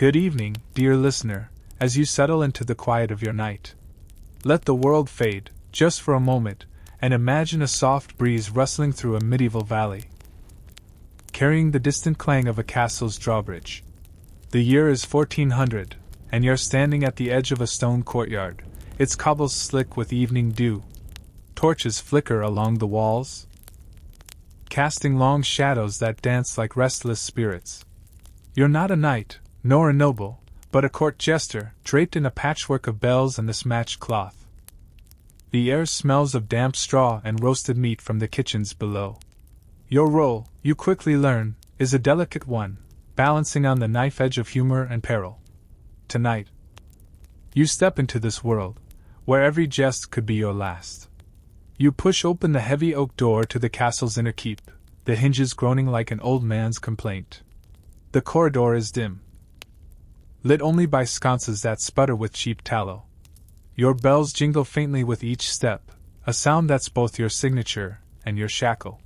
Good evening, dear listener, as you settle into the quiet of your night. Let the world fade, just for a moment, and imagine a soft breeze rustling through a medieval valley, carrying the distant clang of a castle's drawbridge. The year is 1400, and you're standing at the edge of a stone courtyard, its cobbles slick with evening dew. Torches flicker along the walls, casting long shadows that dance like restless spirits. You're not a knight, nor a noble, but a court jester, draped in a patchwork of bells and mismatched cloth. The air smells of damp straw and roasted meat from the kitchens below. Your role, you quickly learn, is a delicate one, balancing on the knife edge of humor and peril. Tonight, you step into this world, where every jest could be your last. You push open the heavy oak door to the castle's inner keep, the hinges groaning like an old man's complaint. The corridor is dim, lit only by sconces that sputter with cheap tallow. Your bells jingle faintly with each step, a sound that's both your signature and your shackle.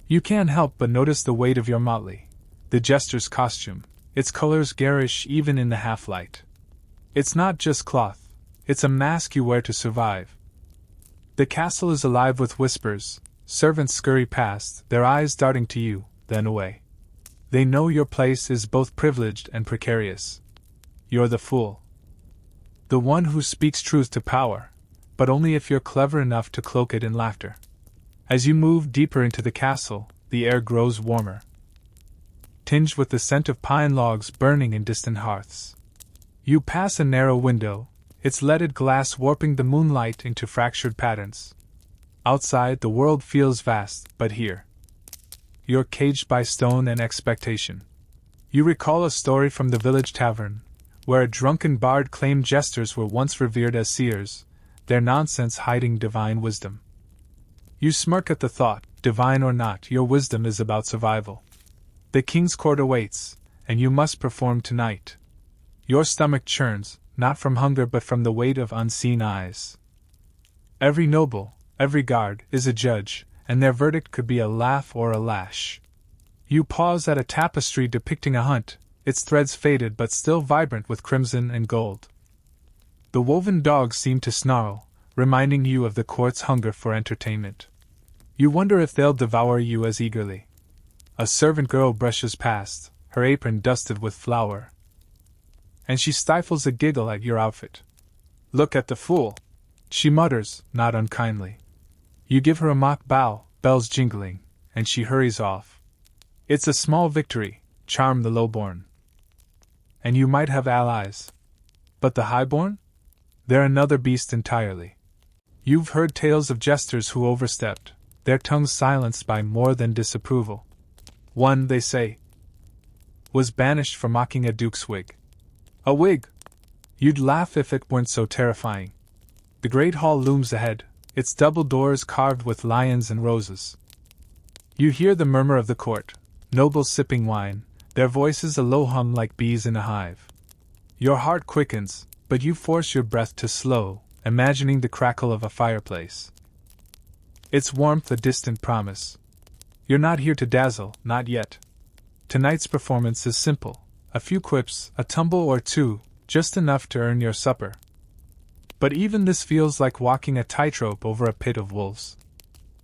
You can't help but notice the weight of your motley, the jester's costume, its colors garish even in the half-light. It's not just cloth, it's a mask you wear to survive. The castle is alive with whispers, servants scurry past, their eyes darting to you, then away. They know your place is both privileged and precarious. You're the fool. The one who speaks truth to power, but only if you're clever enough to cloak it in laughter. As you move deeper into the castle, the air grows warmer, tinged with the scent of pine logs burning in distant hearths. You pass a narrow window, its leaded glass warping the moonlight into fractured patterns. Outside, the world feels vast, but here, you're caged by stone and expectation. You recall a story from the village tavern, where a drunken bard claimed jesters were once revered as seers, their nonsense hiding divine wisdom. You smirk at the thought, divine or not, your wisdom is about survival. The king's court awaits, and you must perform tonight. Your stomach churns, not from hunger but from the weight of unseen eyes. Every noble, every guard, is a judge, and their verdict could be a laugh or a lash. You pause at a tapestry depicting a hunt, its threads faded but still vibrant with crimson and gold. The woven dogs seem to snarl, reminding you of the court's hunger for entertainment. You wonder if they'll devour you as eagerly. A servant girl brushes past, her apron dusted with flour, and she stifles a giggle at your outfit. "Look at the fool," she mutters, not unkindly. You give her a mock bow, bells jingling, and she hurries off. It's a small victory, charm the lowborn, and you might have allies. But the highborn? They're another beast entirely. You've heard tales of jesters who overstepped, their tongues silenced by more than disapproval. One, they say, was banished for mocking a duke's wig. A wig! You'd laugh if it weren't so terrifying. The great hall looms ahead, its double doors carved with lions and roses. You hear the murmur of the court, nobles sipping wine, their voices a low hum like bees in a hive. Your heart quickens, but you force your breath to slow, imagining the crackle of a fireplace. Its warmth a distant promise. You're not here to dazzle, not yet. Tonight's performance is simple, a few quips, a tumble or two, just enough to earn your supper. But even this feels like walking a tightrope over a pit of wolves.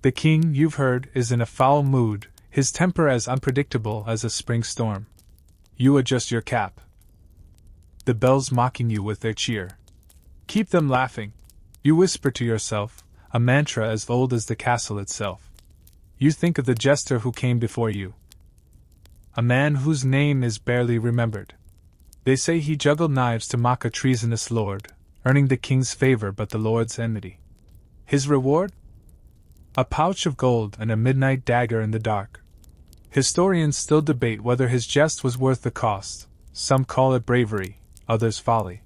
The king, you've heard, is in a foul mood, his temper as unpredictable as a spring storm. You adjust your cap, the bells mocking you with their cheer. Keep them laughing, you whisper to yourself, a mantra as old as the castle itself. You think of the jester who came before you, a man whose name is barely remembered. They say he juggled knives to mock a treasonous lord, earning the king's favor but the lord's enmity. His reward? A pouch of gold and a midnight dagger in the dark. Historians still debate whether his jest was worth the cost. Some call it bravery, others folly.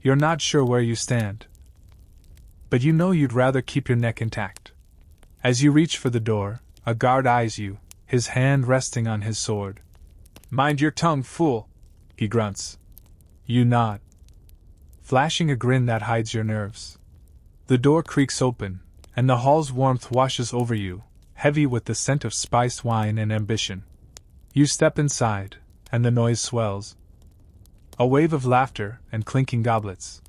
You're not sure where you stand, but you know you'd rather keep your neck intact. As you reach for the door, a guard eyes you, his hand resting on his sword. "Mind your tongue, fool," he grunts. You nod, flashing a grin that hides your nerves. The door creaks open, and the hall's warmth washes over you, heavy with the scent of spiced wine and ambition. You step inside, and the noise swells. A wave of laughter and clinking goblets.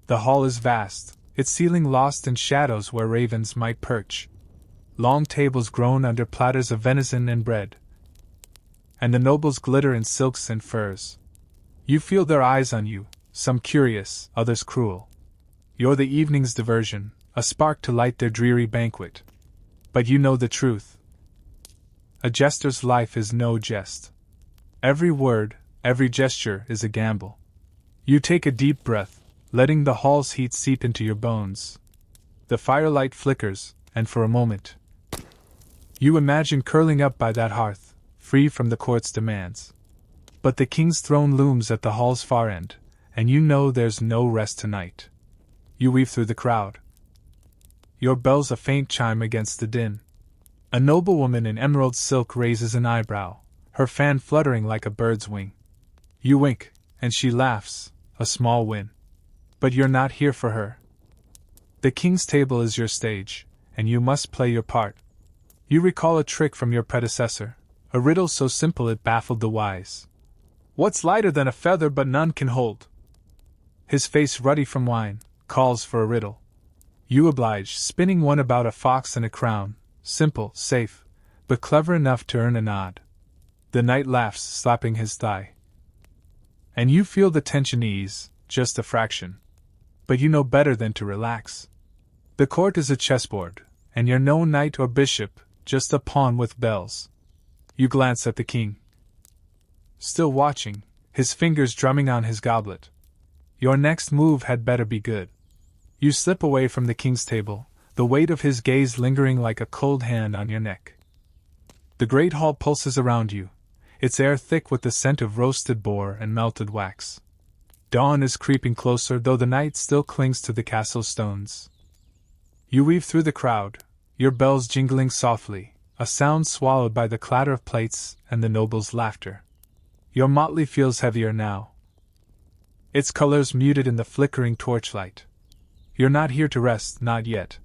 The hall is vast, its ceiling lost in shadows where ravens might perch. Long tables groan under platters of venison and bread. And the nobles glitter in silks and furs. You feel their eyes on you, some curious, others cruel. You're the evening's diversion, a spark to light their dreary banquet. But you know the truth. A jester's life is no jest. Every word, every gesture is a gamble. You take a deep breath, letting the hall's heat seep into your bones. The firelight flickers, and for a moment, you imagine curling up by that hearth, free from the court's demands. But the king's throne looms at the hall's far end, and you know there's no rest tonight. You weave through the crowd. Your bell's a faint chime against the din. A noblewoman in emerald silk raises an eyebrow, her fan fluttering like a bird's wing. You wink, and she laughs, a small win. But you're not here for her. The king's table is your stage, and you must play your part. You recall a trick from your predecessor, a riddle so simple it baffled the wise. What's lighter than a feather but none can hold? His face ruddy from wine, calls for a riddle. You oblige, spinning one about a fox and a crown, simple, safe, but clever enough to earn a nod. The knight laughs, slapping his thigh. And you feel the tension ease, just a fraction. But you know better than to relax. The court is a chessboard, and you're no knight or bishop, just a pawn with bells. You glance at the king. Still watching, his fingers drumming on his goblet. Your next move had better be good. You slip away from the king's table, the weight of his gaze lingering like a cold hand on your neck. The great hall pulses around you, its air thick with the scent of roasted boar and melted wax. Dawn is creeping closer, though the night still clings to the castle stones. You weave through the crowd, your bells jingling softly, a sound swallowed by the clatter of plates and the nobles' laughter. Your motley feels heavier now, its colors muted in the flickering torchlight. You're not here to rest, not yet.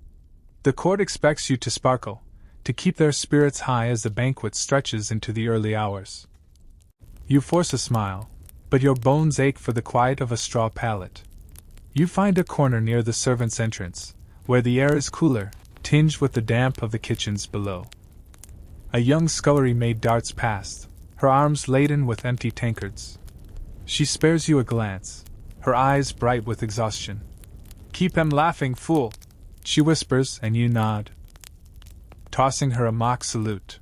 The court expects you to sparkle, to keep their spirits high as the banquet stretches into the early hours. You force a smile, but your bones ache for the quiet of a straw pallet. You find a corner near the servants' entrance, where the air is cooler, tinged with the damp of the kitchens below. A young scullery maid darts past, her arms laden with empty tankards. She spares you a glance, her eyes bright with exhaustion. "Keep 'em laughing, fool," she whispers, and you nod, tossing her a mock salute.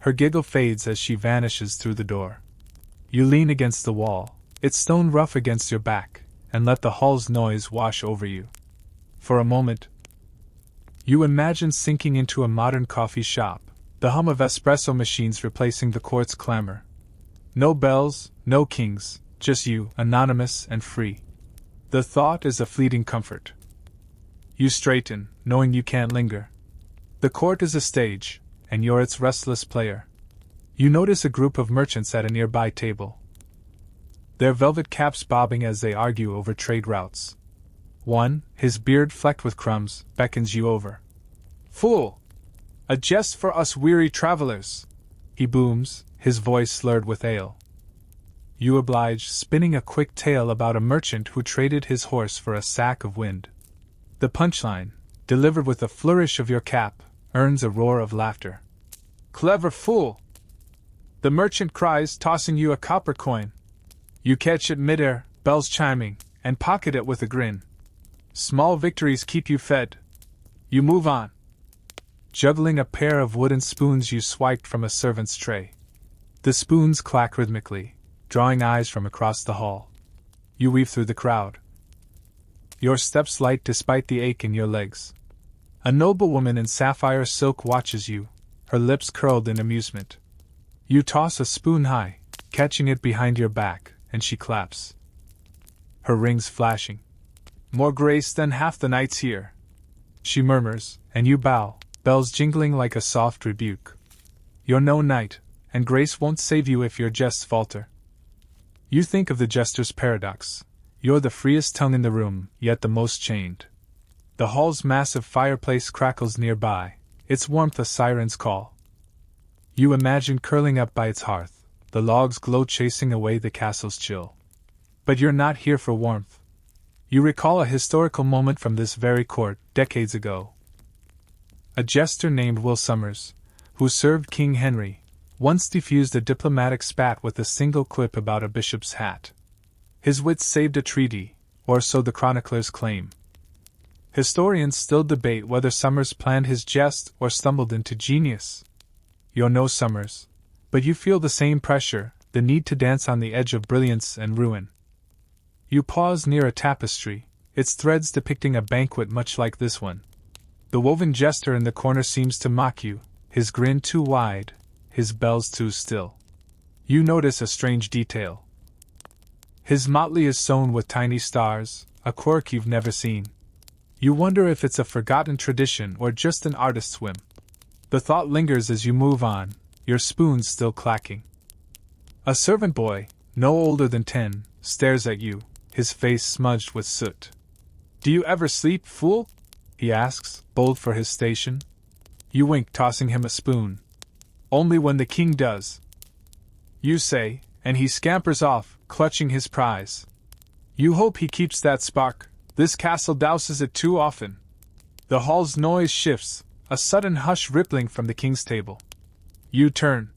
Her giggle fades as she vanishes through the door. You lean against the wall, its stone rough against your back, and let the hall's noise wash over you. For a moment, you imagine sinking into a modern coffee shop, the hum of espresso machines replacing the court's clamor. No bells, no kings, just you, anonymous and free. The thought is a fleeting comfort. You straighten, knowing you can't linger. The court is a stage, and you're its restless player. You notice a group of merchants at a nearby table, their velvet caps bobbing as they argue over trade routes. One, his beard flecked with crumbs, beckons you over. "Fool! A jest for us weary travelers!" he booms, his voice slurred with ale. You oblige, spinning a quick tale about a merchant who traded his horse for a sack of wind. The punchline, delivered with a flourish of your cap, earns a roar of laughter. "Clever fool!" the merchant cries, tossing you a copper coin. You catch it midair, bells chiming, and pocket it with a grin. Small victories keep you fed. You move on, juggling a pair of wooden spoons you swiped from a servant's tray. The spoons clack rhythmically, drawing eyes from across the hall. You weave through the crowd, your steps light despite the ache in your legs. A noblewoman in sapphire silk watches you, her lips curled in amusement. You toss a spoon high, catching it behind your back, and she claps, her rings flashing. "More grace than half the knights here," she murmurs, and you bow, bells jingling like a soft rebuke. You're no knight, and grace won't save you if your jests falter. You think of the jester's paradox. You're the freest tongue in the room, yet the most chained. The hall's massive fireplace crackles nearby, its warmth a siren's call. You imagine curling up by its hearth, the logs glow chasing away the castle's chill. But you're not here for warmth. You recall a historical moment from this very court, decades ago. A jester named Will Summers, who served King Henry, once defused a diplomatic spat with a single quip about a bishop's hat. His wits saved a treaty, or so the chroniclers claim. Historians still debate whether Summers planned his jest or stumbled into genius. You're no Summers, but you feel the same pressure, the need to dance on the edge of brilliance and ruin. You pause near a tapestry, its threads depicting a banquet much like this one. The woven jester in the corner seems to mock you, his grin too wide, his bells too still. You notice a strange detail. His motley is sewn with tiny stars, a quirk you've never seen. You wonder if it's a forgotten tradition or just an artist's whim. The thought lingers as you move on, your spoons still clacking. A servant boy, no older than 10, stares at you, his face smudged with soot. "Do you ever sleep, fool?" he asks, bold for his station. You wink, tossing him a spoon. "Only when the king does," you say, and he scampers off, clutching his prize. You hope he keeps that spark. This castle douses it too often. The hall's noise shifts, a sudden hush rippling from the king's table. You turn,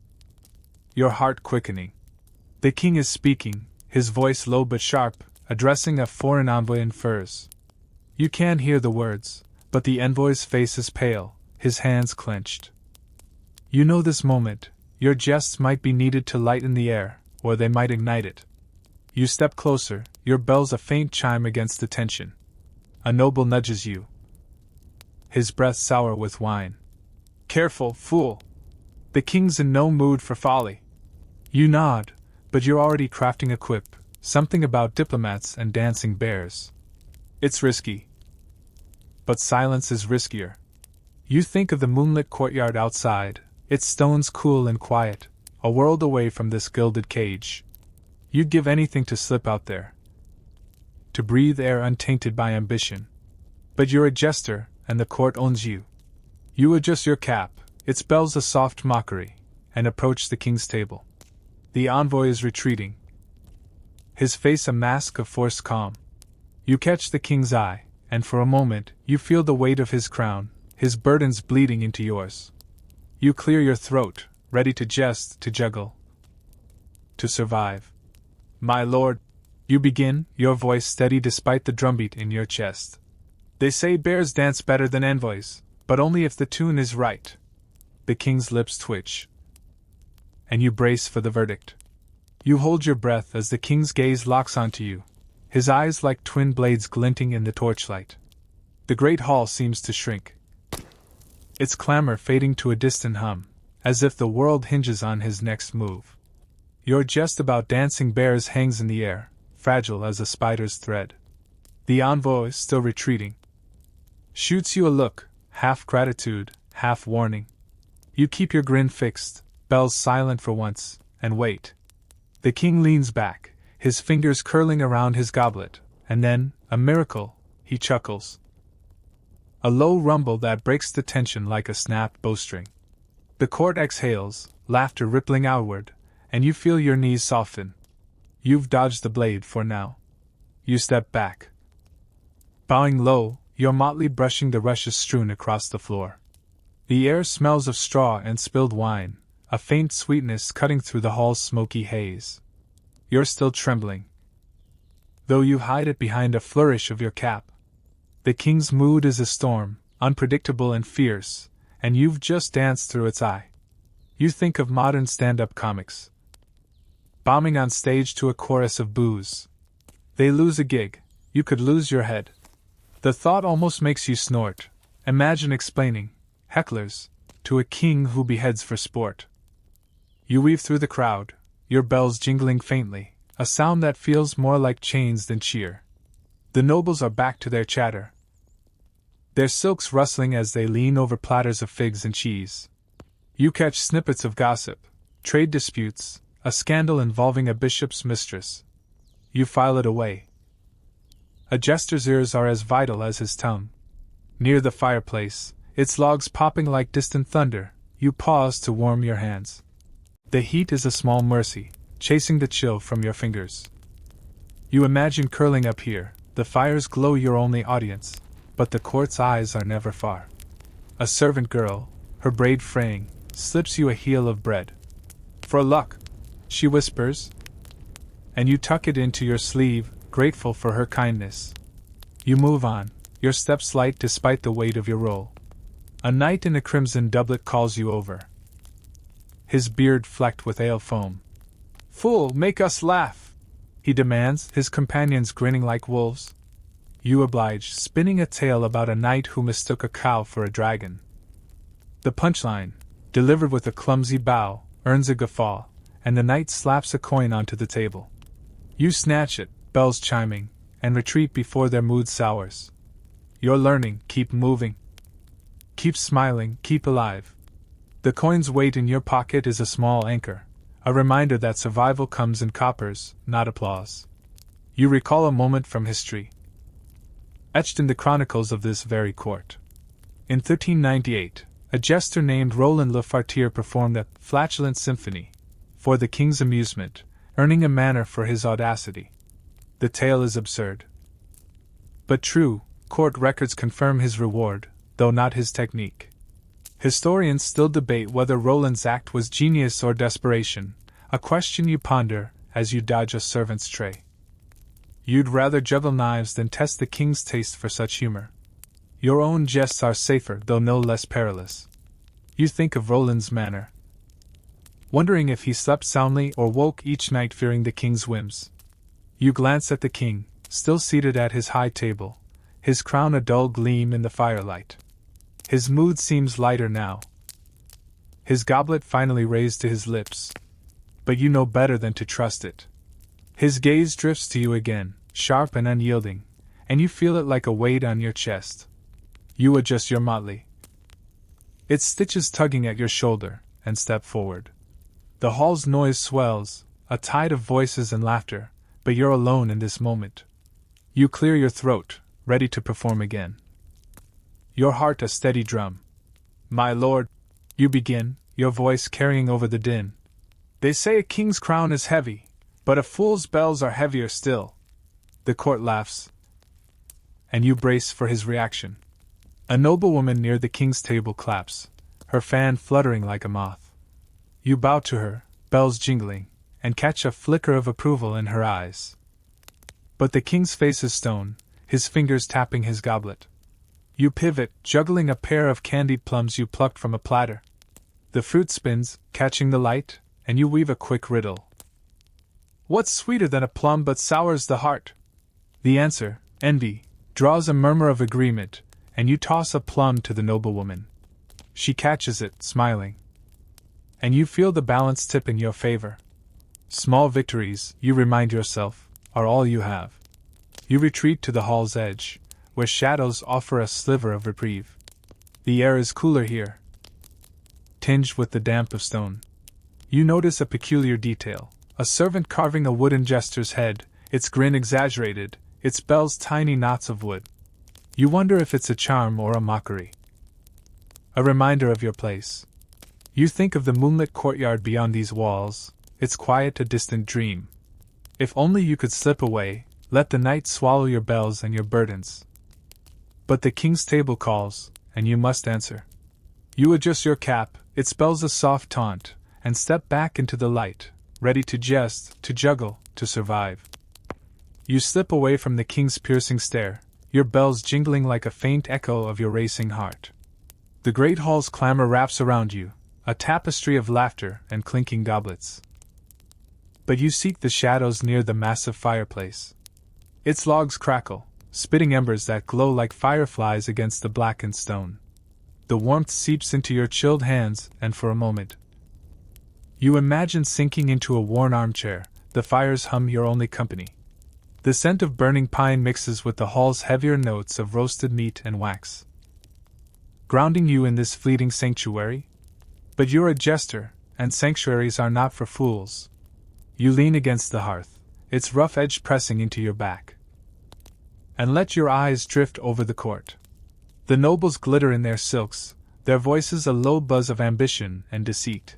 your heart quickening. The king is speaking, his voice low but sharp, addressing a foreign envoy in furs. You can't hear the words, but the envoy's face is pale, his hands clenched. You know this moment, your jests might be needed to lighten the air, or they might ignite it. You step closer, your bells a faint chime against the tension. A noble nudges you, his breath sour with wine. "Careful, fool! The king's in no mood for folly." You nod, but you're already crafting a quip, something about diplomats and dancing bears. It's risky. But silence is riskier. You think of the moonlit courtyard outside, its stones cool and quiet, a world away from this gilded cage. You'd give anything to slip out there, to breathe air untainted by ambition. But you're a jester, and the court owns you. You adjust your cap, its bells a soft mockery, and approach the king's table. The envoy is retreating, his face a mask of forced calm. You catch the king's eye, and for a moment you feel the weight of his crown, his burdens bleeding into yours. You clear your throat, ready to jest, to juggle, to survive. "My lord," you begin, your voice steady despite the drumbeat in your chest. "They say bears dance better than envoys, but only if the tune is right." The king's lips twitch, and you brace for the verdict. You hold your breath as the king's gaze locks onto you, his eyes like twin blades glinting in the torchlight. The great hall seems to shrink, its clamor fading to a distant hum, as if the world hinges on his next move. Your jest about dancing bears hangs in the air, fragile as a spider's thread. The envoy, still retreating, shoots you a look, half gratitude, half warning. You keep your grin fixed, bells silent for once, and wait. The king leans back, his fingers curling around his goblet, and then, a miracle, he chuckles. A low rumble that breaks the tension like a snapped bowstring. The court exhales, laughter rippling outward, and you feel your knees soften. You've dodged the blade for now. You step back, bowing low, your motley brushing the rushes strewn across the floor. The air smells of straw and spilled wine, a faint sweetness cutting through the hall's smoky haze. You're still trembling, though you hide it behind a flourish of your cap. The king's mood is a storm, unpredictable and fierce, and you've just danced through its eye. You think of modern stand-up comics, bombing on stage to a chorus of boos. They lose a gig, you could lose your head. The thought almost makes you snort. Imagine explaining, hecklers, to a king who beheads for sport. You weave through the crowd, your bells jingling faintly, a sound that feels more like chains than cheer. The nobles are back to their chatter, their silks rustling as they lean over platters of figs and cheese. You catch snippets of gossip, trade disputes, a scandal involving a bishop's mistress. You file it away. A jester's ears are as vital as his tongue. Near the fireplace, its logs popping like distant thunder, you pause to warm your hands. The heat is a small mercy, chasing the chill from your fingers. You imagine curling up here, the fires glow your only audience, but the court's eyes are never far. A servant girl, her braid fraying, slips you a heel of bread. For luck, she whispers, and you tuck it into your sleeve, grateful for her kindness. You move on, your steps light despite the weight of your role. A knight in a crimson doublet calls you over, his beard flecked with ale foam. "Fool, make us laugh!" he demands, his companions grinning like wolves. You oblige, spinning a tale about a knight who mistook a cow for a dragon. The punchline, delivered with a clumsy bow, earns a guffaw, and the knight slaps a coin onto the table. You snatch it, bells chiming, and retreat before their mood sours. You're learning, keep moving. Keep smiling, keep alive. The coin's weight in your pocket is a small anchor, a reminder that survival comes in coppers, not applause. You recall a moment from history, etched in the chronicles of this very court. In 1398, a jester named Roland Le Fartier performed a flatulent symphony for the king's amusement, earning a manor for his audacity. The tale is absurd, but true. Court records confirm his reward, though not his technique. Historians still debate whether Roland's act was genius or desperation, a question you ponder as you dodge a servant's tray. You'd rather juggle knives than test the king's taste for such humor. Your own jests are safer, though no less perilous. You think of Roland's manner, wondering if he slept soundly or woke each night fearing the king's whims. You glance at the king, still seated at his high table, his crown a dull gleam in the firelight. His mood seems lighter now, his goblet finally raised to his lips, but you know better than to trust it. His gaze drifts to you again, sharp and unyielding, and you feel it like a weight on your chest. You adjust your motley, its stitches tugging at your shoulder, and step forward. The hall's noise swells, a tide of voices and laughter, but you're alone in this moment. You clear your throat, ready to perform again, your heart a steady drum. "My lord," you begin, your voice carrying over the din. "They say a king's crown is heavy, but a fool's bells are heavier still." The court laughs, and you brace for his reaction. A noblewoman near the king's table claps, her fan fluttering like a moth. You bow to her, bells jingling, and catch a flicker of approval in her eyes. But the king's face is stone, his fingers tapping his goblet. You pivot, juggling a pair of candied plums you plucked from a platter. The fruit spins, catching the light, and you weave a quick riddle. "What's sweeter than a plum but sours the heart?" The answer, envy, draws a murmur of agreement, and you toss a plum to the noblewoman. She catches it, smiling, and you feel the balance tip in your favor. Small victories, you remind yourself, are all you have. You retreat to the hall's edge, where shadows offer a sliver of reprieve. The air is cooler here, tinged with the damp of stone. You notice a peculiar detail, a servant carving a wooden jester's head, its grin exaggerated, its bells tiny knots of wood. You wonder if it's a charm or a mockery, a reminder of your place. You think of the moonlit courtyard beyond these walls, its quiet a distant dream. If only you could slip away, let the night swallow your bells and your burdens. But the king's table calls, and you must answer. You adjust your cap, it spells a soft taunt, and step back into the light, ready to jest, to juggle, to survive. You slip away from the king's piercing stare, your bells jingling like a faint echo of your racing heart. The great hall's clamor wraps around you, a tapestry of laughter and clinking goblets. But you seek the shadows near the massive fireplace. Its logs crackle, spitting embers that glow like fireflies against the blackened stone. The warmth seeps into your chilled hands, and for a moment, you imagine sinking into a worn armchair, the fire's hum your only company. The scent of burning pine mixes with the hall's heavier notes of roasted meat and wax, grounding you in this fleeting sanctuary. But you're a jester, and sanctuaries are not for fools. You lean against the hearth, its rough edge pressing into your back, and let your eyes drift over the court. The nobles glitter in their silks, their voices a low buzz of ambition and deceit.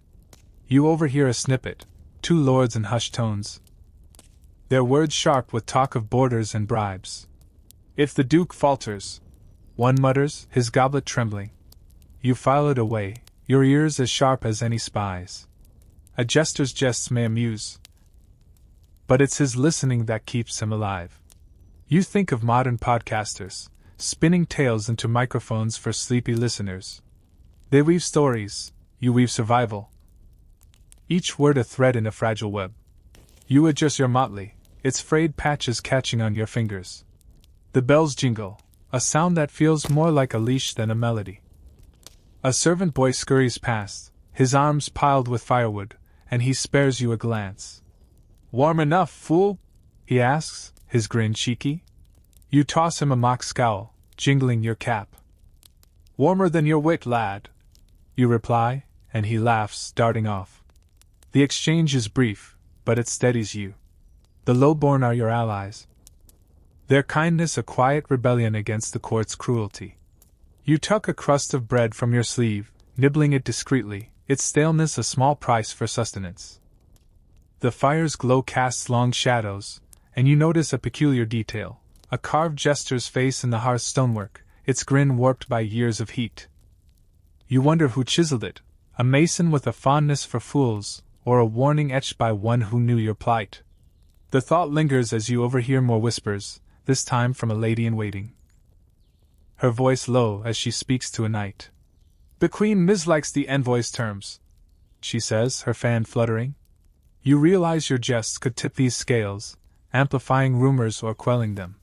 You overhear a snippet, two lords in hushed tones. their words sharp with talk of borders and bribes. If the Duke falters, one mutters, his goblet trembling, you file it away, your ears as sharp as any spy's. A jester's jests may amuse, but it's his listening that keeps him alive. You think of modern podcasters, spinning tales into microphones for sleepy listeners. They weave stories, you weave survival. Each word a thread in a fragile web. You adjust your motley, its frayed patches catching on your fingers. The bells jingle, a sound that feels more like a leash than a melody. A servant boy scurries past, his arms piled with firewood, and he spares you a glance. "Warm enough, fool?" he asks, his grin cheeky. You toss him a mock scowl, jingling your cap. "Warmer than your wit, lad," you reply, and he laughs, darting off. The exchange is brief, but it steadies you. The lowborn are your allies, their kindness a quiet rebellion against the court's cruelty. You tuck a crust of bread from your sleeve, nibbling it discreetly, its staleness a small price for sustenance. The fire's glow casts long shadows, and you notice a peculiar detail, a carved jester's face in the hearth stonework, its grin warped by years of heat. You wonder who chiseled it, a mason with a fondness for fools, or a warning etched by one who knew your plight. The thought lingers as you overhear more whispers, this time from a lady-in-waiting, her voice low as she speaks to a knight. "The queen mislikes the envoy's terms," she says, her fan fluttering. You realize your jests could tip these scales, amplifying rumors or quelling them.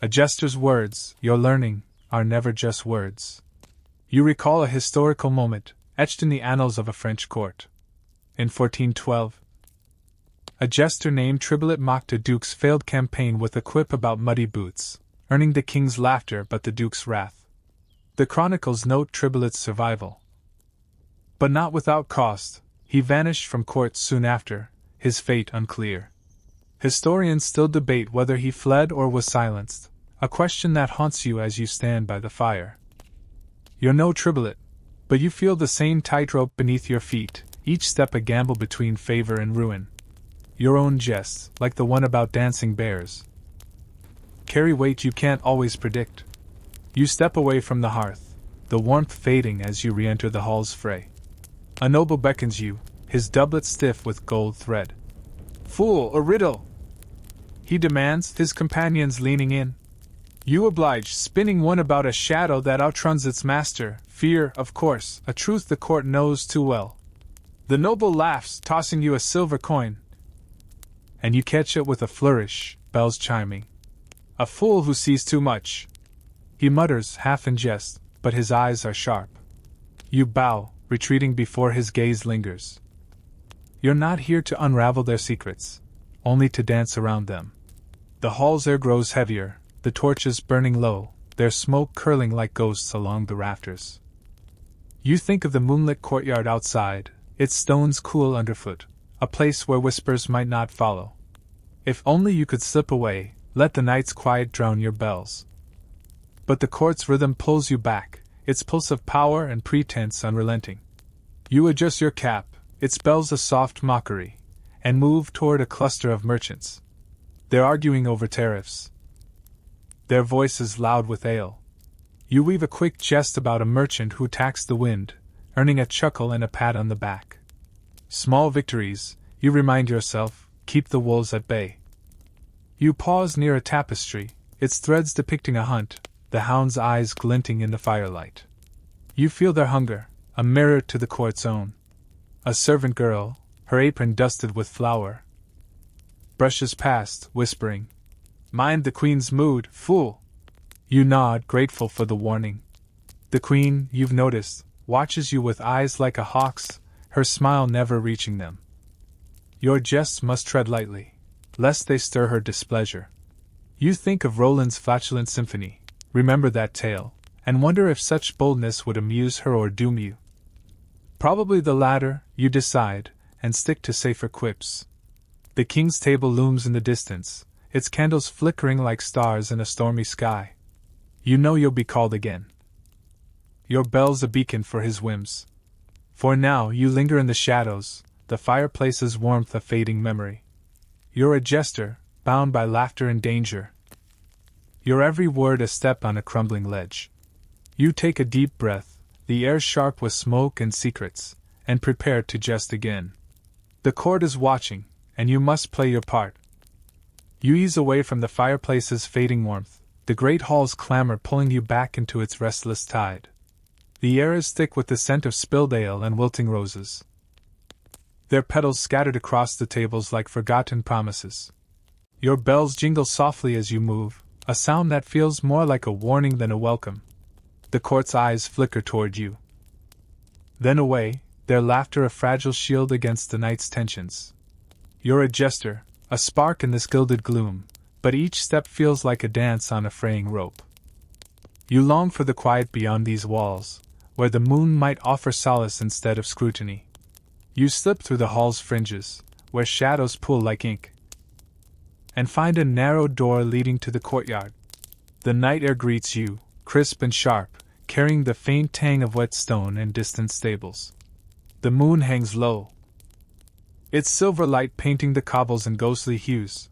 A jester's words, your learning, are never just words. You recall a historical moment, etched in the annals of a French court. In 1412, a jester named Tribolet mocked a duke's failed campaign with a quip about muddy boots, earning the king's laughter but the duke's wrath. The chronicles note Tribolet's survival, but not without cost. He vanished from court soon after, his fate unclear. Historians still debate whether he fled or was silenced, a question that haunts you as you stand by the fire. You're no Tribolet, but you feel the same tightrope beneath your feet, each step a gamble between favor and ruin. Your own jests, like the one about dancing bears, carry weight you can't always predict. You step away from the hearth, the warmth fading as you re-enter the hall's fray. A noble beckons you, his doublet stiff with gold thread. "Fool, a riddle!" he demands, his companions leaning in. You oblige, spinning one about a shadow that outruns its master, fear, of course, a truth the court knows too well. The noble laughs, tossing you a silver coin, and you catch it with a flourish, bells chiming. "A fool who sees too much," he mutters, half in jest, but his eyes are sharp. You bow, retreating before his gaze lingers. You're not here to unravel their secrets, only to dance around them. The hall's air grows heavier, the torches burning low, their smoke curling like ghosts along the rafters. You think of the moonlit courtyard outside, its stones cool underfoot, a place where whispers might not follow. If only you could slip away, let the night's quiet drown your bells. But the court's rhythm pulls you back, its pulse of power and pretense unrelenting. You adjust your cap, its bells a soft mockery, and move toward a cluster of merchants. They're arguing over tariffs, their voices loud with ale. You weave a quick jest about a merchant who taxed the wind, earning a chuckle and a pat on the back. Small victories, you remind yourself, keep the wolves at bay. You pause near a tapestry, its threads depicting a hunt, the hound's eyes glinting in the firelight. You feel their hunger, a mirror to the court's own. A servant girl, her apron dusted with flour, brushes past, whispering, "Mind the queen's mood, fool!" You nod, grateful for the warning. The queen, you've noticed, watches you with eyes like a hawk's, her smile never reaching them. Your jests must tread lightly, lest they stir her displeasure. You think of Roland's flatulent symphony, remember that tale, and wonder if such boldness would amuse her or doom you. Probably the latter, you decide, and stick to safer quips. The king's table looms in the distance, its candles flickering like stars in a stormy sky. You know you'll be called again. Your bell's a beacon for his whims. For now you linger in the shadows, the fireplace's warmth a fading memory. You're a jester, bound by laughter and danger. Your every word a step on a crumbling ledge. You take a deep breath, the air sharp with smoke and secrets, and prepare to jest again. The court is watching, and you must play your part. You ease away from the fireplace's fading warmth, the great hall's clamor pulling you back into its restless tide. The air is thick with the scent of spilled ale and wilting roses, their petals scattered across the tables like forgotten promises. Your bells jingle softly as you move, a sound that feels more like a warning than a welcome. The court's eyes flicker toward you. Then away, their laughter a fragile shield against the night's tensions. You're a jester, a spark in this gilded gloom, but each step feels like a dance on a fraying rope. You long for the quiet beyond these walls, where the moon might offer solace instead of scrutiny. You slip through the hall's fringes, where shadows pool like ink, and find a narrow door leading to the courtyard. The night air greets you, crisp and sharp, carrying the faint tang of wet stone and distant stables. The moon hangs low, its silver light painting the cobbles in ghostly hues.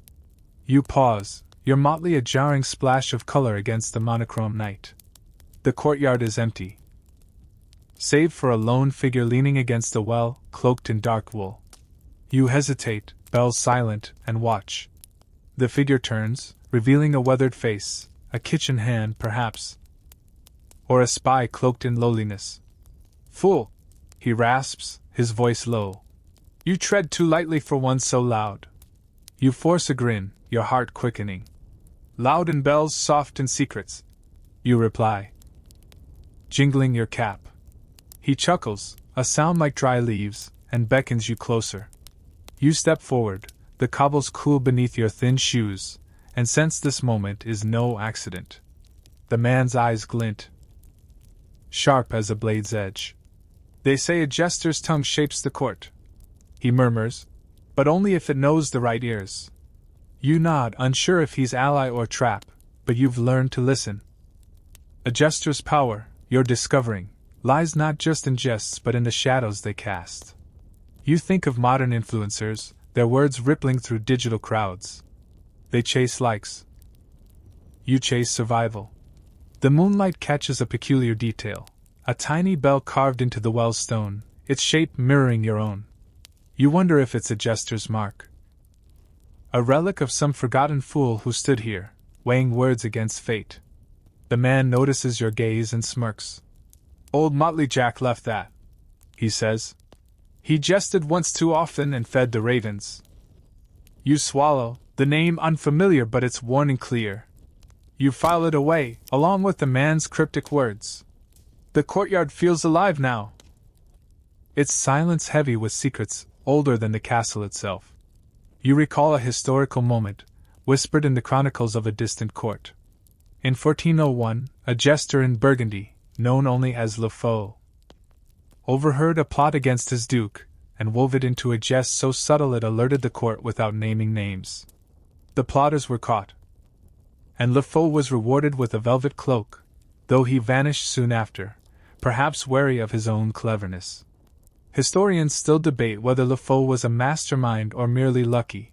You pause, your motley a jarring splash of color against the monochrome night. The courtyard is empty, save for a lone figure leaning against a well, cloaked in dark wool. You hesitate, bells silent, and watch. The figure turns, revealing a weathered face, a kitchen hand perhaps, or a spy cloaked in lowliness. "Fool!" he rasps, his voice low. "You tread too lightly for one so loud." You force a grin, your heart quickening. "Loud in bells, soft in secrets," you reply, jingling your cap. He chuckles, a sound like dry leaves, and beckons you closer. You step forward, the cobbles cool beneath your thin shoes, and sense this moment is no accident. The man's eyes glint, sharp as a blade's edge. "They say a jester's tongue shapes the court," he murmurs, "but only if it knows the right ears." You nod, unsure if he's ally or trap, but you've learned to listen. A jester's power, you're discovering, lies not just in jests but in the shadows they cast. You think of modern influencers, their words rippling through digital crowds. They chase likes. You chase survival. The moonlight catches a peculiar detail, a tiny bell carved into the well stone, its shape mirroring your own. You wonder if it's a jester's mark, a relic of some forgotten fool who stood here, weighing words against fate. The man notices your gaze and smirks. "Old Motley Jack left that," he says. "He jested once too often and fed the ravens." You swallow, the name unfamiliar but its warning clear. You file it away, along with the man's cryptic words. The courtyard feels alive now, its silence heavy with secrets older than the castle itself. You recall a historical moment, whispered in the chronicles of a distant court. In 1401, a jester in Burgundy, known only as Le Faux, overheard a plot against his duke, and wove it into a jest so subtle it alerted the court without naming names. The plotters were caught, and Le Faux was rewarded with a velvet cloak, though he vanished soon after, perhaps wary of his own cleverness. Historians still debate whether Le Faux was a mastermind or merely lucky,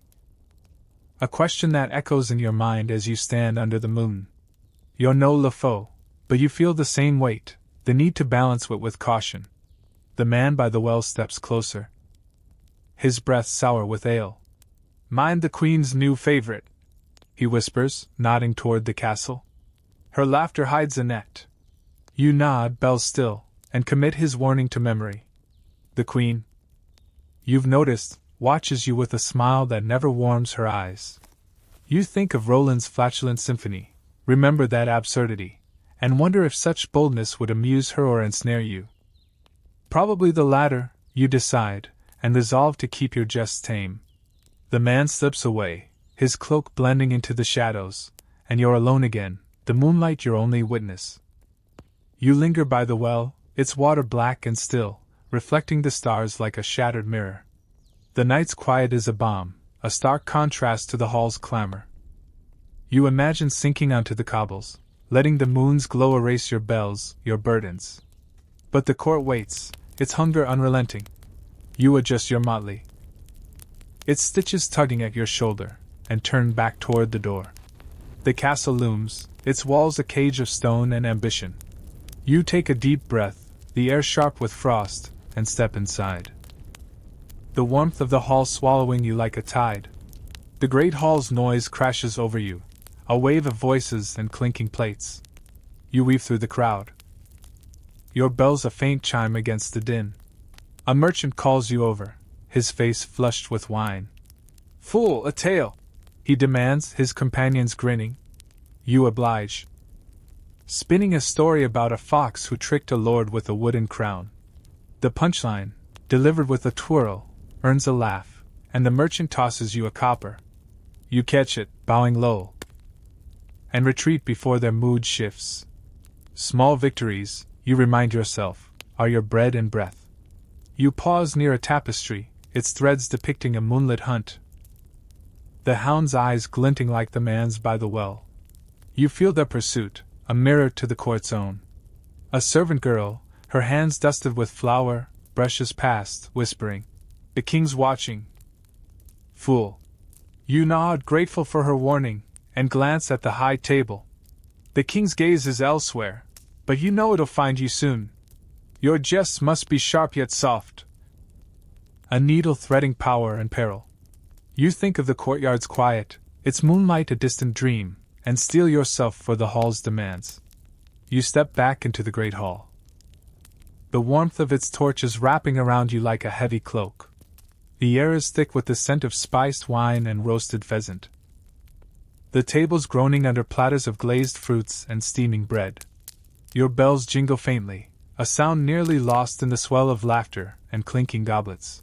a question that echoes in your mind as you stand under the moon. You're no Le Faux, but you feel the same weight, the need to balance it with caution. The man by the well steps closer, his breath sour with ale. "Mind the Queen's new favorite," he whispers, nodding toward the castle. "Her laughter hides a net." You nod, bells still, and commit his warning to memory. The Queen, you've noticed, watches you with a smile that never warms her eyes. You think of Roland's flatulent symphony, remember that absurdity, and wonder if such boldness would amuse her or ensnare you. Probably the latter, you decide, and resolve to keep your jests tame. The man slips away, his cloak blending into the shadows, and you're alone again, the moonlight your only witness. You linger by the well, its water black and still, reflecting the stars like a shattered mirror. The night's quiet is a balm, a stark contrast to the hall's clamor. You imagine sinking onto the cobbles, letting the moon's glow erase your bells, your burdens. But the court waits, its hunger unrelenting. You adjust your motley, its stitches tugging at your shoulder, and turn back toward the door. The castle looms, its walls a cage of stone and ambition. You take a deep breath, the air sharp with frost, and step inside. The warmth of the hall swallowing you like a tide. The great hall's noise crashes over you, a wave of voices and clinking plates. You weave through the crowd. Your bell's a faint chime against the din. A merchant calls you over, his face flushed with wine. "Fool, a tale!" he demands, his companions grinning. You oblige. Spinning a story about a fox who tricked a lord with a wooden crown. The punchline, delivered with a twirl, earns a laugh, and the merchant tosses you a copper. You catch it, bowing low, and retreat before their mood shifts. Small victories, you remind yourself, are your bread and breath. You pause near a tapestry, its threads depicting a moonlit hunt. The hound's eyes glinting like the man's by the well. You feel their pursuit, a mirror to the court's own. A servant girl, her hands dusted with flour, brushes past, whispering, "The king's watching." Fool. You nod, grateful for her warning, and glance at the high table. The king's gaze is elsewhere, but you know it'll find you soon. Your jests must be sharp yet soft. A needle threading power and peril. You think of the courtyard's quiet, its moonlight a distant dream, and steel yourself for the hall's demands. You step back into the great hall. The warmth of its torches wrapping around you like a heavy cloak. The air is thick with the scent of spiced wine and roasted pheasant. The tables groaning under platters of glazed fruits and steaming bread. Your bells jingle faintly, a sound nearly lost in the swell of laughter and clinking goblets.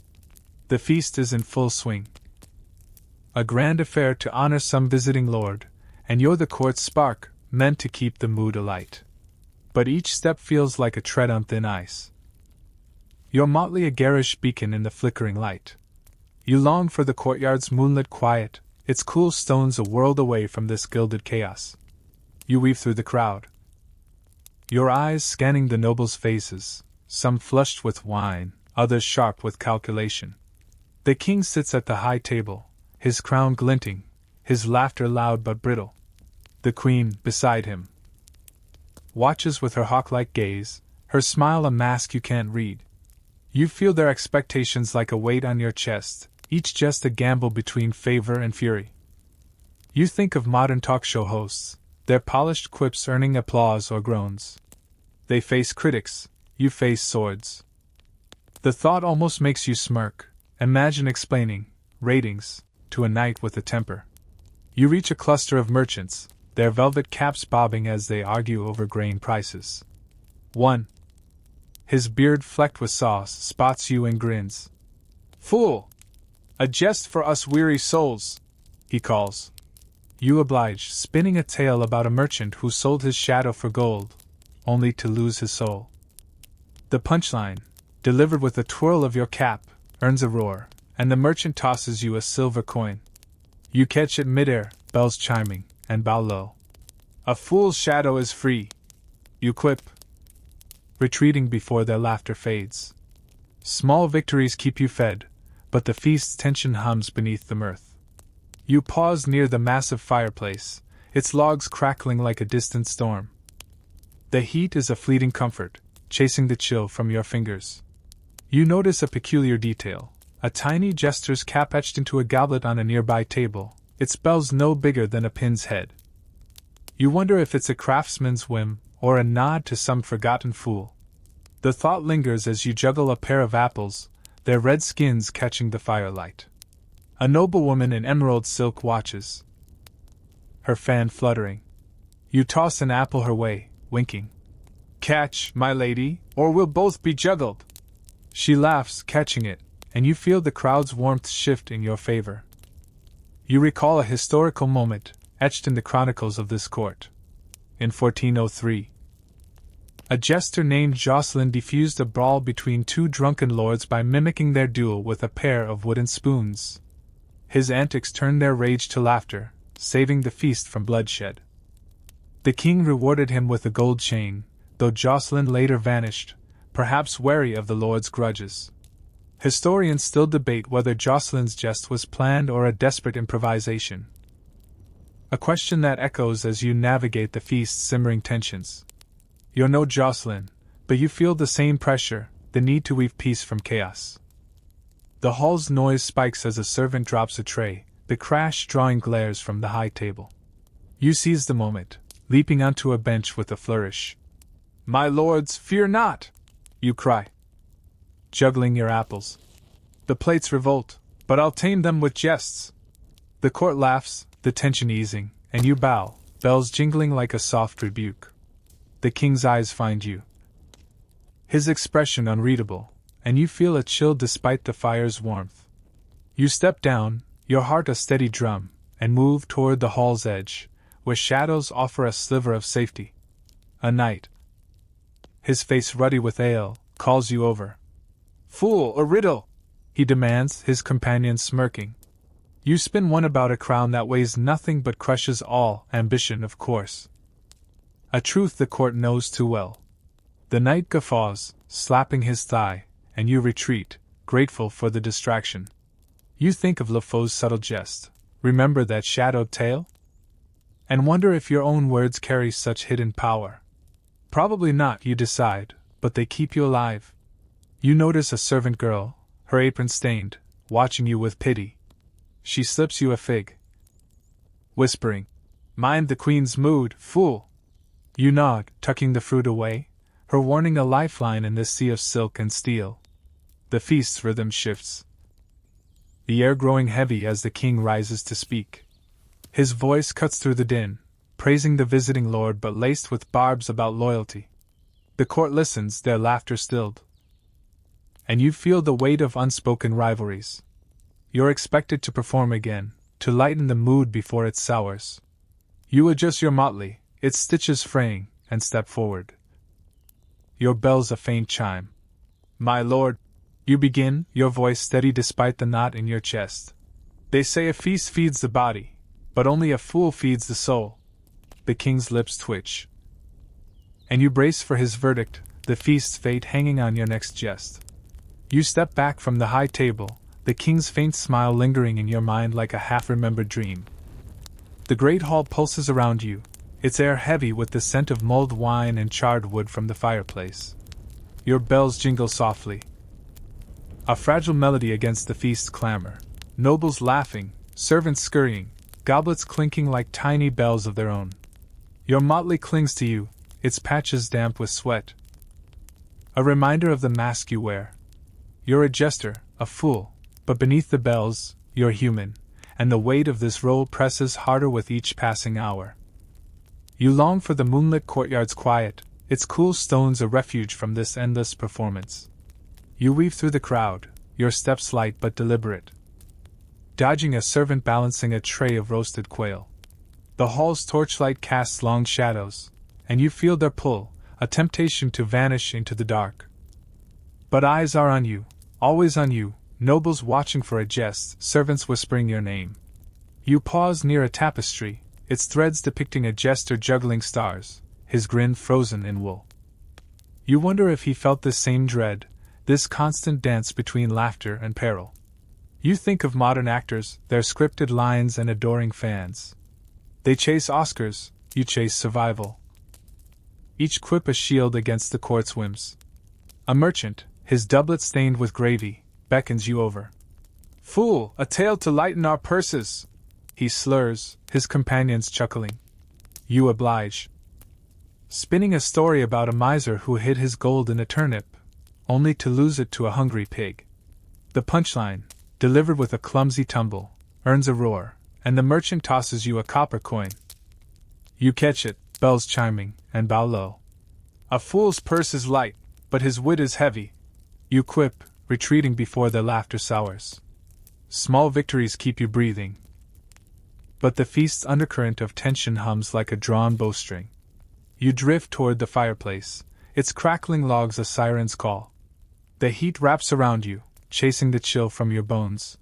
The feast is in full swing. A grand affair to honor some visiting lord, and you're the court's spark, meant to keep the mood alight. But each step feels like a tread on thin ice. You're motley, a garish beacon in the flickering light. You long for the courtyard's moonlit quiet, its cool stones a world away from this gilded chaos. You weave through the crowd. Your eyes scanning the nobles' faces, some flushed with wine, others sharp with calculation. The king sits at the high table, his crown glinting, his laughter loud but brittle. The queen, beside him, watches with her hawk-like gaze, her smile a mask you can't read. You feel their expectations like a weight on your chest, each jest a gamble between favor and fury. You think of modern talk show hosts, their polished quips earning applause or groans. They face critics, you face swords. The thought almost makes you smirk. Imagine explaining ratings to a knight with a temper. You reach a cluster of merchants, their velvet caps bobbing as they argue over grain prices. One, his beard flecked with sauce, spots you and grins. "Fool! A jest for us weary souls," he calls. You oblige, spinning a tale about a merchant who sold his shadow for gold, only to lose his soul. The punchline, delivered with a twirl of your cap, earns a roar, and the merchant tosses you a silver coin. You catch it midair, bells chiming, and bow low. "A fool's shadow is free," you quip, retreating before their laughter fades. Small victories keep you fed, but the feast's tension hums beneath the mirth. You pause near the massive fireplace, its logs crackling like a distant storm. The heat is a fleeting comfort, chasing the chill from your fingers. You notice a peculiar detail, a tiny jester's cap etched into a goblet on a nearby table, its bells no bigger than a pin's head. You wonder if it's a craftsman's whim, or a nod to some forgotten fool. The thought lingers as you juggle a pair of apples, their red skins catching the firelight. A noblewoman in emerald silk watches, her fan fluttering. You toss an apple her way, winking. "Catch, my lady, or we'll both be juggled." She laughs, catching it, and you feel the crowd's warmth shift in your favor. You recall a historical moment, etched in the chronicles of this court. In 1403, a jester named Jocelyn defused a brawl between two drunken lords by mimicking their duel with a pair of wooden spoons. His antics turned their rage to laughter, saving the feast from bloodshed. The king rewarded him with a gold chain, though Jocelyn later vanished, perhaps wary of the lord's grudges. Historians still debate whether Jocelyn's jest was planned or a desperate improvisation. A question that echoes as you navigate the feast's simmering tensions. You're no Jocelyn, but you feel the same pressure, the need to weave peace from chaos. The hall's noise spikes as a servant drops a tray, the crash drawing glares from the high table. You seize the moment, leaping onto a bench with a flourish. "My lords, fear not!" you cry, juggling your apples. "The plates revolt, but I'll tame them with jests." The court laughs, the tension easing, and you bow, bells jingling like a soft rebuke. The king's eyes find you, his expression unreadable, and you feel a chill despite the fire's warmth. You step down, your heart a steady drum, and move toward the hall's edge, where shadows offer a sliver of safety. A knight, his face ruddy with ale, calls you over. "Fool, a riddle!" he demands, his companion smirking. You spin one about a crown that weighs nothing but crushes all ambition, of course. A truth the court knows too well. The knight guffaws, slapping his thigh, and you retreat, grateful for the distraction. You think of LeFau's subtle jest, remember that shadowed tale? And wonder if your own words carry such hidden power. Probably not, you decide, but they keep you alive. You notice a servant girl, her apron stained, watching you with pity. She slips you a fig, whispering, "Mind the queen's mood, fool!" You nod, tucking the fruit away, her warning a lifeline in this sea of silk and steel. The feast's rhythm shifts, the air growing heavy as the king rises to speak. His voice cuts through the din, praising the visiting lord but laced with barbs about loyalty. The court listens, their laughter stilled. And you feel the weight of unspoken rivalries. You're expected to perform again, to lighten the mood before it sours. You adjust your motley, its stitches fraying, and step forward. Your bell's a faint chime. "My lord," you begin, your voice steady despite the knot in your chest. "They say a feast feeds the body, but only a fool feeds the soul." The king's lips twitch, and you brace for his verdict, the feast's fate hanging on your next jest. You step back from the high table, the king's faint smile lingering in your mind like a half-remembered dream. The great hall pulses around you, its air heavy with the scent of mulled wine and charred wood from the fireplace. Your bells jingle softly, a fragile melody against the feast's clamor. Nobles laughing, servants scurrying, goblets clinking like tiny bells of their own. Your motley clings to you, its patches damp with sweat, a reminder of the mask you wear. You're a jester, a fool, but beneath the bells, you're human, and the weight of this role presses harder with each passing hour. You long for the moonlit courtyard's quiet, its cool stones a refuge from this endless performance. You weave through the crowd, your steps light but deliberate, dodging a servant balancing a tray of roasted quail. The hall's torchlight casts long shadows, and you feel their pull, a temptation to vanish into the dark. But eyes are on you, always on you, nobles watching for a jest, servants whispering your name. You pause near a tapestry, its threads depicting a jester juggling stars, his grin frozen in wool. You wonder if he felt this same dread, this constant dance between laughter and peril. You think of modern actors, their scripted lines and adoring fans. They chase Oscars, you chase survival. Each quip a shield against the court's whims. A merchant, his doublet stained with gravy, beckons you over. "Fool, a tale to lighten our purses!" he slurs, his companions chuckling. You oblige, spinning a story about a miser who hid his gold in a turnip, only to lose it to a hungry pig. The punchline, delivered with a clumsy tumble, earns a roar, and the merchant tosses you a copper coin. You catch it, bells chiming, and bow low. "A fool's purse is light, but his wit is heavy," you quip, retreating before their laughter sours. Small victories keep you breathing, but the feast's undercurrent of tension hums like a drawn bowstring. You drift toward the fireplace, its crackling logs a siren's call. The heat wraps around you, chasing the chill from your bones.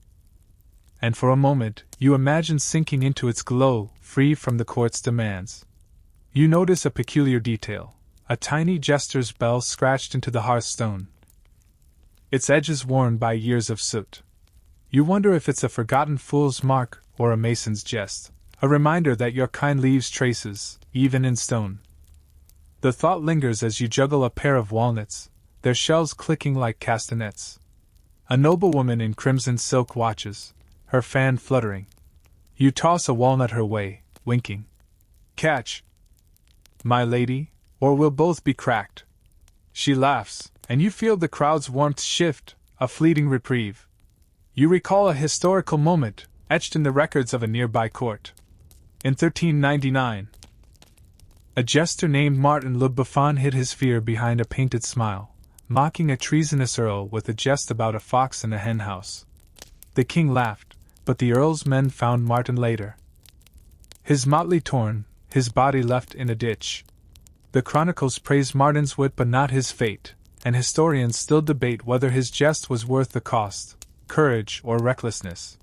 And for a moment, you imagine sinking into its glow, free from the court's demands. You notice a peculiar detail, a tiny jester's bell scratched into the hearthstone. its edges worn by years of soot. You wonder if it's a forgotten fool's mark or a mason's jest, a reminder that your kind leaves traces, even in stone. The thought lingers as you juggle a pair of walnuts, their shells clicking like castanets. A noblewoman in crimson silk watches, her fan fluttering. You toss a walnut her way, winking. Catch, my lady, or we'll both be cracked. She laughs, and you feel the crowd's warmth shift, a fleeting reprieve. You recall a historical moment, etched in the records of a nearby court. In 1399, a jester named Martin le Buffon hid his fear behind a painted smile, mocking a treasonous earl with a jest about a fox in a henhouse. The king laughed, but the earl's men found Martin later. His motley torn, his body left in a ditch. The chronicles praise Martin's wit but not his fate, and historians still debate whether his jest was worth the cost, courage or recklessness.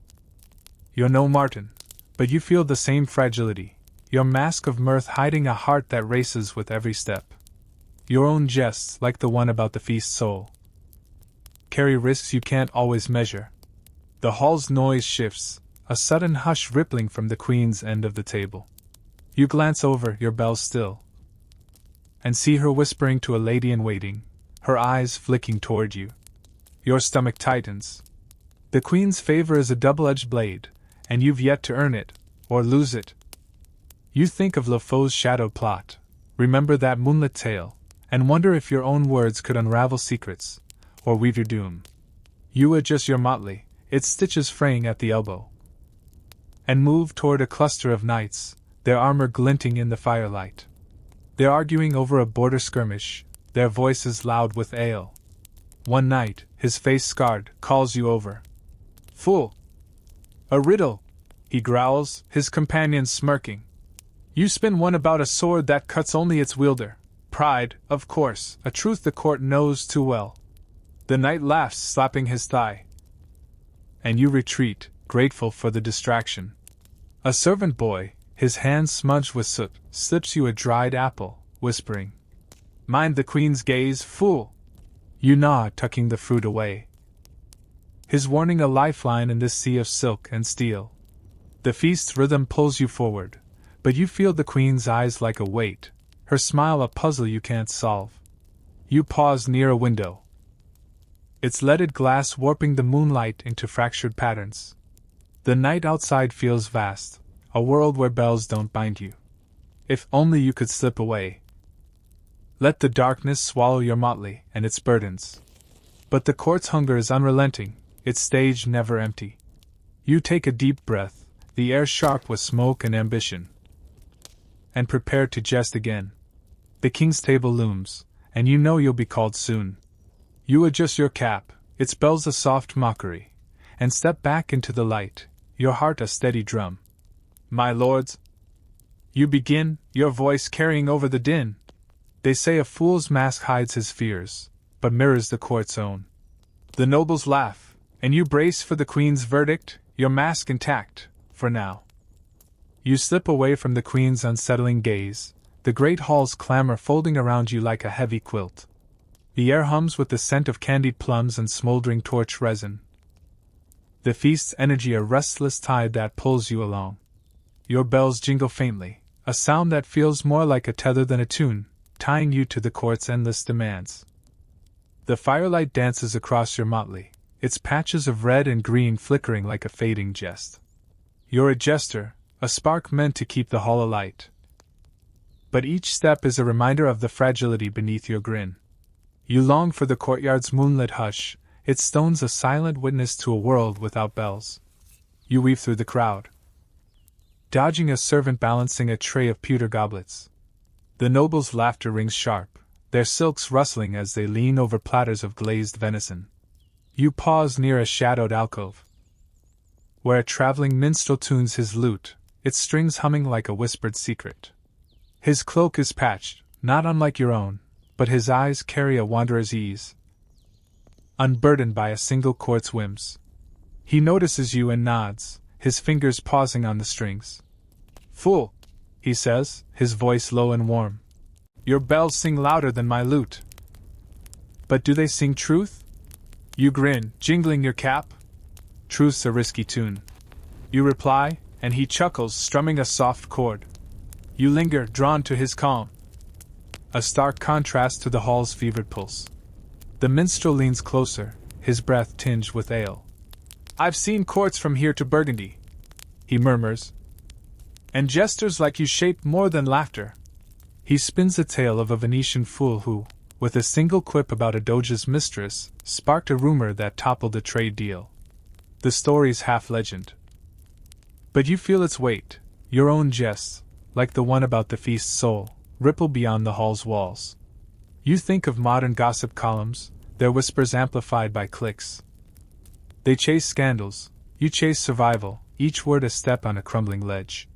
You're no Martin, but you feel the same fragility, your mask of mirth hiding a heart that races with every step. Your own jests, like the one about the feast soul, carry risks you can't always measure. The hall's noise shifts, a sudden hush rippling from the queen's end of the table. You glance over, your bell still, and see her whispering to a lady-in-waiting, her eyes flicking toward you. Your stomach tightens. The queen's favor is a double-edged blade, and you've yet to earn it, or lose it. You think of Le Faux's shadow plot, remember that moonlit tale, and wonder if your own words could unravel secrets, or weave your doom. You adjust your motley, its stitches fraying at the elbow, and move toward a cluster of knights, their armor glinting in the firelight. They're arguing over a border skirmish, their voices loud with ale. One knight, his face scarred, calls you over. Fool! A riddle, he growls, his companions smirking. You spin one about a sword that cuts only its wielder. Pride, of course, a truth the court knows too well. The knight laughs, slapping his thigh. And you retreat, grateful for the distraction. A servant boy, his hands smudged with soot, slips you a dried apple, whispering, "Mind the queen's gaze, fool!" You nod, tucking the fruit away. His warning a lifeline in this sea of silk and steel. The feast's rhythm pulls you forward, but you feel the queen's eyes like a weight, her smile a puzzle you can't solve. You pause near a window, its leaded glass warping the moonlight into fractured patterns. The night outside feels vast, a world where bells don't bind you. If only you could slip away. Let the darkness swallow your motley and its burdens. But the court's hunger is unrelenting, its stage never empty. You take a deep breath, the air sharp with smoke and ambition, and prepare to jest again. The king's table looms, and you know you'll be called soon. You adjust your cap, its bells a soft mockery, and step back into the light, your heart a steady drum. My lords, you begin, your voice carrying over the din. They say a fool's mask hides his fears, but mirrors the court's own. The nobles laugh, and you brace for the queen's verdict, your mask intact, for now. You slip away from the queen's unsettling gaze, the great hall's clamor folding around you like a heavy quilt. The air hums with the scent of candied plums and smoldering torch resin. The feast's energy a restless tide that pulls you along. Your bells jingle faintly, a sound that feels more like a tether than a tune, tying you to the court's endless demands. The firelight dances across your motley, its patches of red and green flickering like a fading jest. You're a jester, a spark meant to keep the hall alight. But each step is a reminder of the fragility beneath your grin. You long for the courtyard's moonlit hush, its stones a silent witness to a world without bells. You weave through the crowd, dodging a servant balancing a tray of pewter goblets. The nobles' laughter rings sharp, their silks rustling as they lean over platters of glazed venison. You pause near a shadowed alcove, where a traveling minstrel tunes his lute, its strings humming like a whispered secret. His cloak is patched, not unlike your own, but his eyes carry a wanderer's ease, unburdened by a single court's whims. He notices you and nods, his fingers pausing on the strings. "Fool," he says, his voice low and warm. "Your bells sing louder than my lute. But do they sing truth? You grin, jingling your cap. Truth's a risky tune. You reply, and he chuckles, strumming a soft chord. You linger, drawn to his calm. A stark contrast to the hall's fevered pulse. The minstrel leans closer, his breath tinged with ale. I've seen courts from here to Burgundy, he murmurs. And jesters like you shaped more than laughter. He spins a tale of a Venetian fool who, with a single quip about a doge's mistress, sparked a rumor that toppled a trade deal. The story's half legend. But you feel its weight, your own jests, like the one about the feast's soul, ripple beyond the hall's walls. You think of modern gossip columns, their whispers amplified by clicks. They chase scandals, you chase survival, each word a step on a crumbling ledge.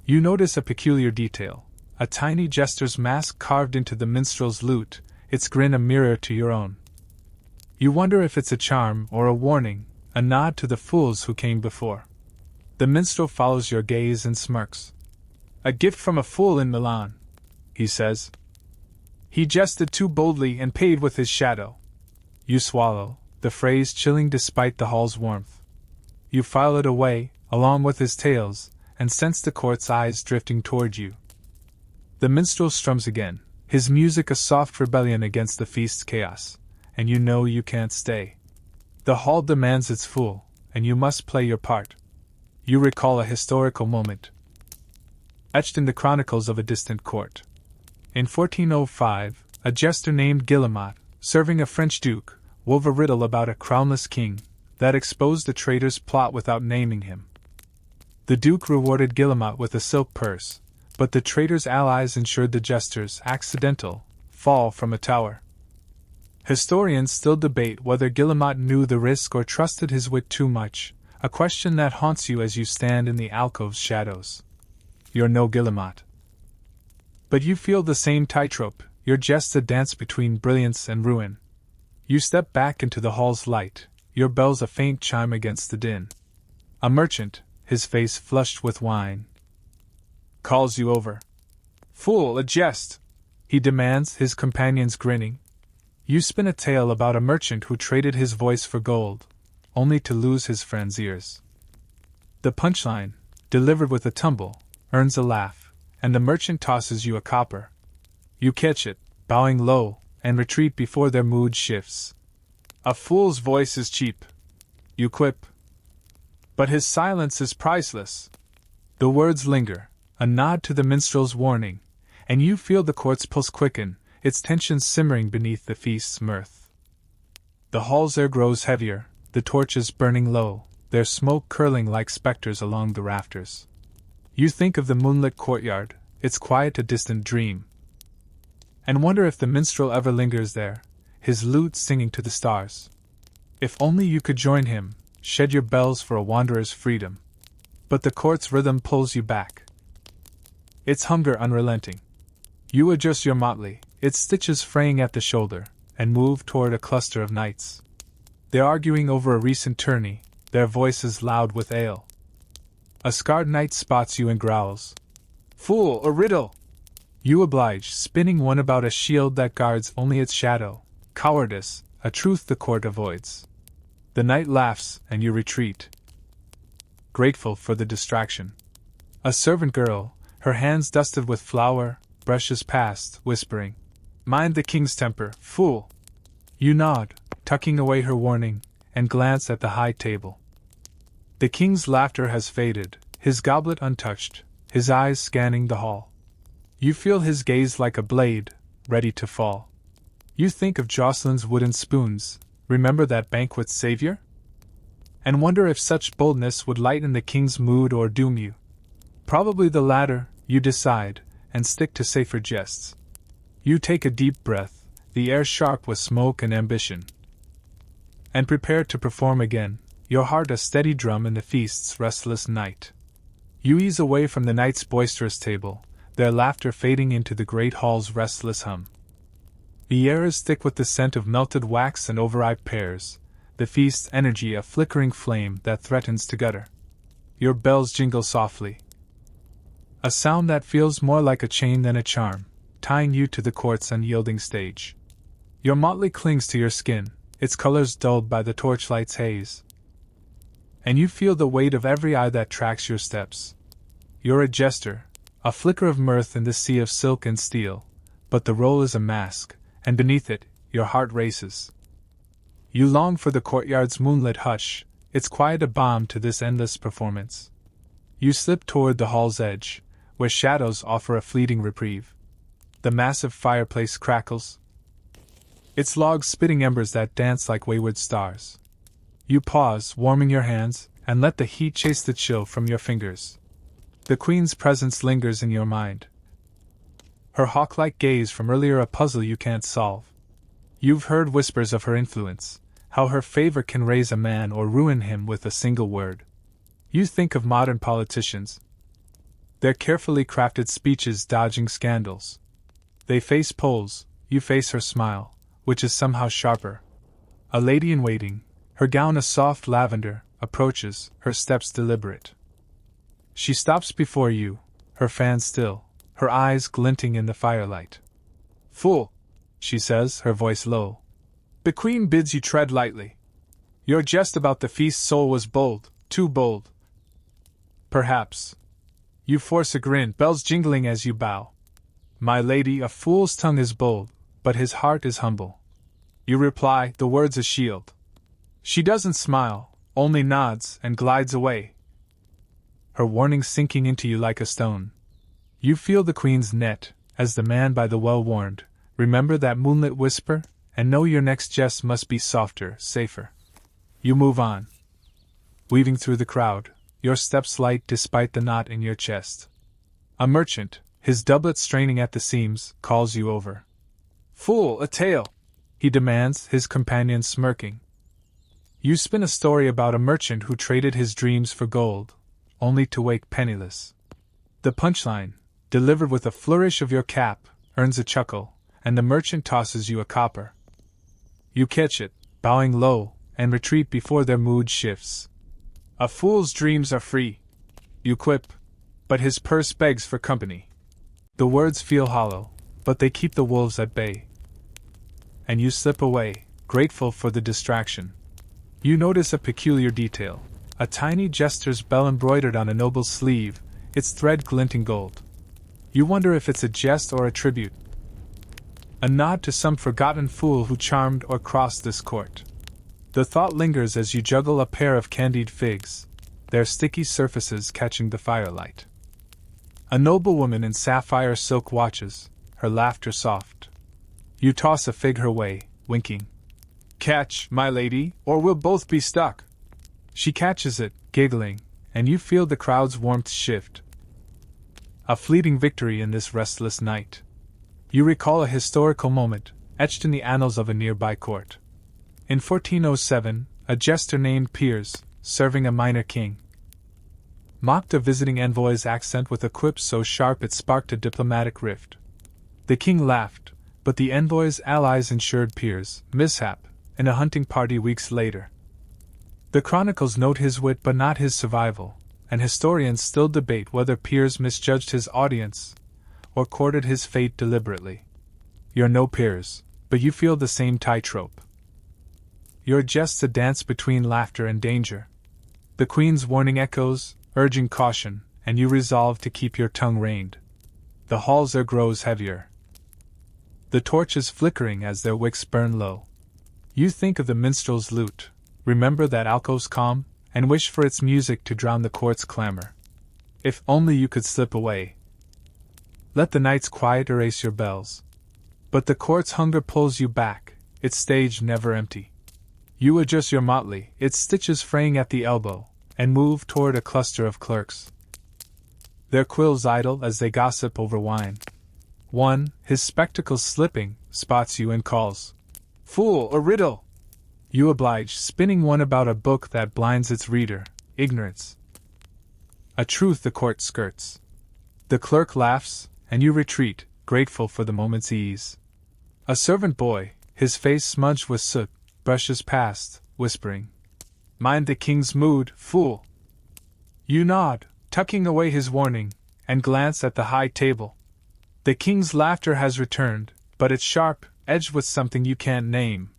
You notice a peculiar detail, a tiny jester's mask carved into the minstrel's lute, its grin a mirror to your own. You wonder if it's a charm or a warning, a nod to the fools who came before. The minstrel follows your gaze and smirks. A gift from a fool in Milan, he says. He jested too boldly and paid with his shadow. You swallow, the phrase chilling despite the hall's warmth. You file it away, along with his tales, and sense the court's eyes drifting toward you. The minstrel strums again, his music a soft rebellion against the feast's chaos, and you know you can't stay. The hall demands its fool, and you must play your part. You recall a historical moment, etched in the chronicles of a distant court. In 1405, a jester named Guillemot, serving a French duke, wove a riddle about a crownless king that exposed a traitor's plot without naming him. The duke rewarded Guillemot with a silk purse, but the traitor's allies ensured the jester's accidental fall from a tower. Historians still debate whether Guillemot knew the risk or trusted his wit too much, a question that haunts you as you stand in the alcove's shadows. You're no Guillemot. But you feel the same tightrope, your jests a dance between brilliance and ruin. You step back into the hall's light, your bells a faint chime against the din. A merchant, his face flushed with wine, calls you over. Fool, a jest! He demands, his companions grinning. You spin a tale about a merchant who traded his voice for gold, only to lose his friend's ears. The punchline, delivered with a tumble, earns a laugh, and the merchant tosses you a copper. You catch it, bowing low, and retreat before their mood shifts. A fool's voice is cheap, you quip. But his silence is priceless. The words linger, a nod to the minstrel's warning, and you feel the court's pulse quicken, its tension simmering beneath the feast's mirth. The hall's air grows heavier, the torches burning low, their smoke curling like specters along the rafters. You think of the moonlit courtyard, its quiet a distant dream, and wonder if the minstrel ever lingers there, his lute singing to the stars. If only you could join him, shed your bells for a wanderer's freedom. But the court's rhythm pulls you back, its hunger unrelenting. You adjust your motley, its stitches fraying at the shoulder, and move toward a cluster of knights. They're arguing over a recent tourney, their voices loud with ale. A scarred knight spots you and growls. Fool, a riddle! You oblige, spinning one about a shield that guards only its shadow. Cowardice, a truth the court avoids. The knight laughs, and you retreat, grateful for the distraction. A servant girl, her hands dusted with flour, brushes past, whispering, Mind the king's temper, fool! You nod, tucking away her warning, and glance at the high table. The king's laughter has faded, his goblet untouched, his eyes scanning the hall. You feel his gaze like a blade, ready to fall. You think of Jocelyn's wooden spoons, remember that banquet's savior? And wonder if such boldness would lighten the king's mood or doom you. Probably the latter, you decide, and stick to safer jests. You take a deep breath, the air sharp with smoke and ambition, and prepare to perform again, your heart a steady drum in the feast's restless night. You ease away from the knight's boisterous table, their laughter fading into the great hall's restless hum. The air is thick with the scent of melted wax and overripe pears, the feast's energy a flickering flame that threatens to gutter. Your bells jingle softly, a sound that feels more like a chain than a charm, tying you to the court's unyielding stage. Your motley clings to your skin, its colors dulled by the torchlight's haze. And you feel the weight of every eye that tracks your steps. You're a jester, a flicker of mirth in the sea of silk and steel, but the role is a mask, and beneath it, your heart races. You long for the courtyard's moonlit hush, its quiet a balm to this endless performance. You slip toward the hall's edge, where shadows offer a fleeting reprieve. The massive fireplace crackles, its logs spitting embers that dance like wayward stars. You pause, warming your hands, and let the heat chase the chill from your fingers. The queen's presence lingers in your mind. Her hawk-like gaze from earlier a puzzle you can't solve. You've heard whispers of her influence, how her favor can raise a man or ruin him with a single word. You think of modern politicians, their carefully crafted speeches dodging scandals. They face polls, you face her smile, which is somehow sharper. A lady in waiting, her gown a soft lavender, approaches, her steps deliberate. She stops before you, her fan still, her eyes glinting in the firelight. "Fool," she says, her voice low. "The queen bids you tread lightly. Your jest about the feast's soul was bold, too bold." "Perhaps." You force a grin, bells jingling as you bow. "My lady, a fool's tongue is bold, but his heart is humble." You reply, the words a shield. She doesn't smile, only nods and glides away, her warning sinking into you like a stone. You feel the queen's net, as the man by the well warned, remember that moonlit whisper, and know your next jest must be softer, safer. You move on, weaving through the crowd, your steps light despite the knot in your chest. A merchant, his doublet straining at the seams, calls you over. "Fool, a tale!" he demands, his companion smirking. You spin a story about a merchant who traded his dreams for gold, only to wake penniless. The punchline, delivered with a flourish of your cap, earns a chuckle, and the merchant tosses you a copper. You catch it, bowing low, and retreat before their mood shifts. "A fool's dreams are free," you quip, but his purse begs for company. The words feel hollow, but they keep the wolves at bay. And you slip away, grateful for the distraction. You notice a peculiar detail, a tiny jester's bell embroidered on a noble's sleeve, its thread glinting gold. You wonder if it's a jest or a tribute, a nod to some forgotten fool who charmed or crossed this court. The thought lingers as you juggle a pair of candied figs, their sticky surfaces catching the firelight. A noblewoman in sapphire silk watches, her laughter soft. You toss a fig her way, winking. "Catch, my lady, or we'll both be stuck." She catches it, giggling, and you feel the crowd's warmth shift. A fleeting victory in this restless night. You recall a historical moment, etched in the annals of a nearby court. In 1407, a jester named Piers, serving a minor king, mocked a visiting envoy's accent with a quip so sharp it sparked a diplomatic rift. The king laughed, but the envoy's allies ensured Piers' mishap in a hunting party weeks later. The chronicles note his wit but not his survival, and historians still debate whether Piers misjudged his audience or courted his fate deliberately. You're no Piers, but you feel the same tightrope. Your jest's a dance between laughter and danger. The queen's warning echoes, urging caution, and you resolve to keep your tongue reined. The hall's air grows heavier, the torches flickering as their wicks burn low. You think of the minstrel's lute, remember that alcove's calm, and wish for its music to drown the court's clamor. If only you could slip away. Let the night's quiet erase your bells. But the court's hunger pulls you back, its stage never empty. You adjust your motley, its stitches fraying at the elbow, and move toward a cluster of clerks. Their quills idle as they gossip over wine. One, his spectacles slipping, spots you and calls, "Fool, a riddle!" You oblige, spinning one about a book that blinds its reader, ignorance. A truth the court skirts. The clerk laughs, and you retreat, grateful for the moment's ease. A servant boy, his face smudged with soot, brushes past, whispering, "Mind the king's mood, fool." You nod, tucking away his warning, and glance at the high table. The king's laughter has returned, but it's sharp, edged with something you can't name.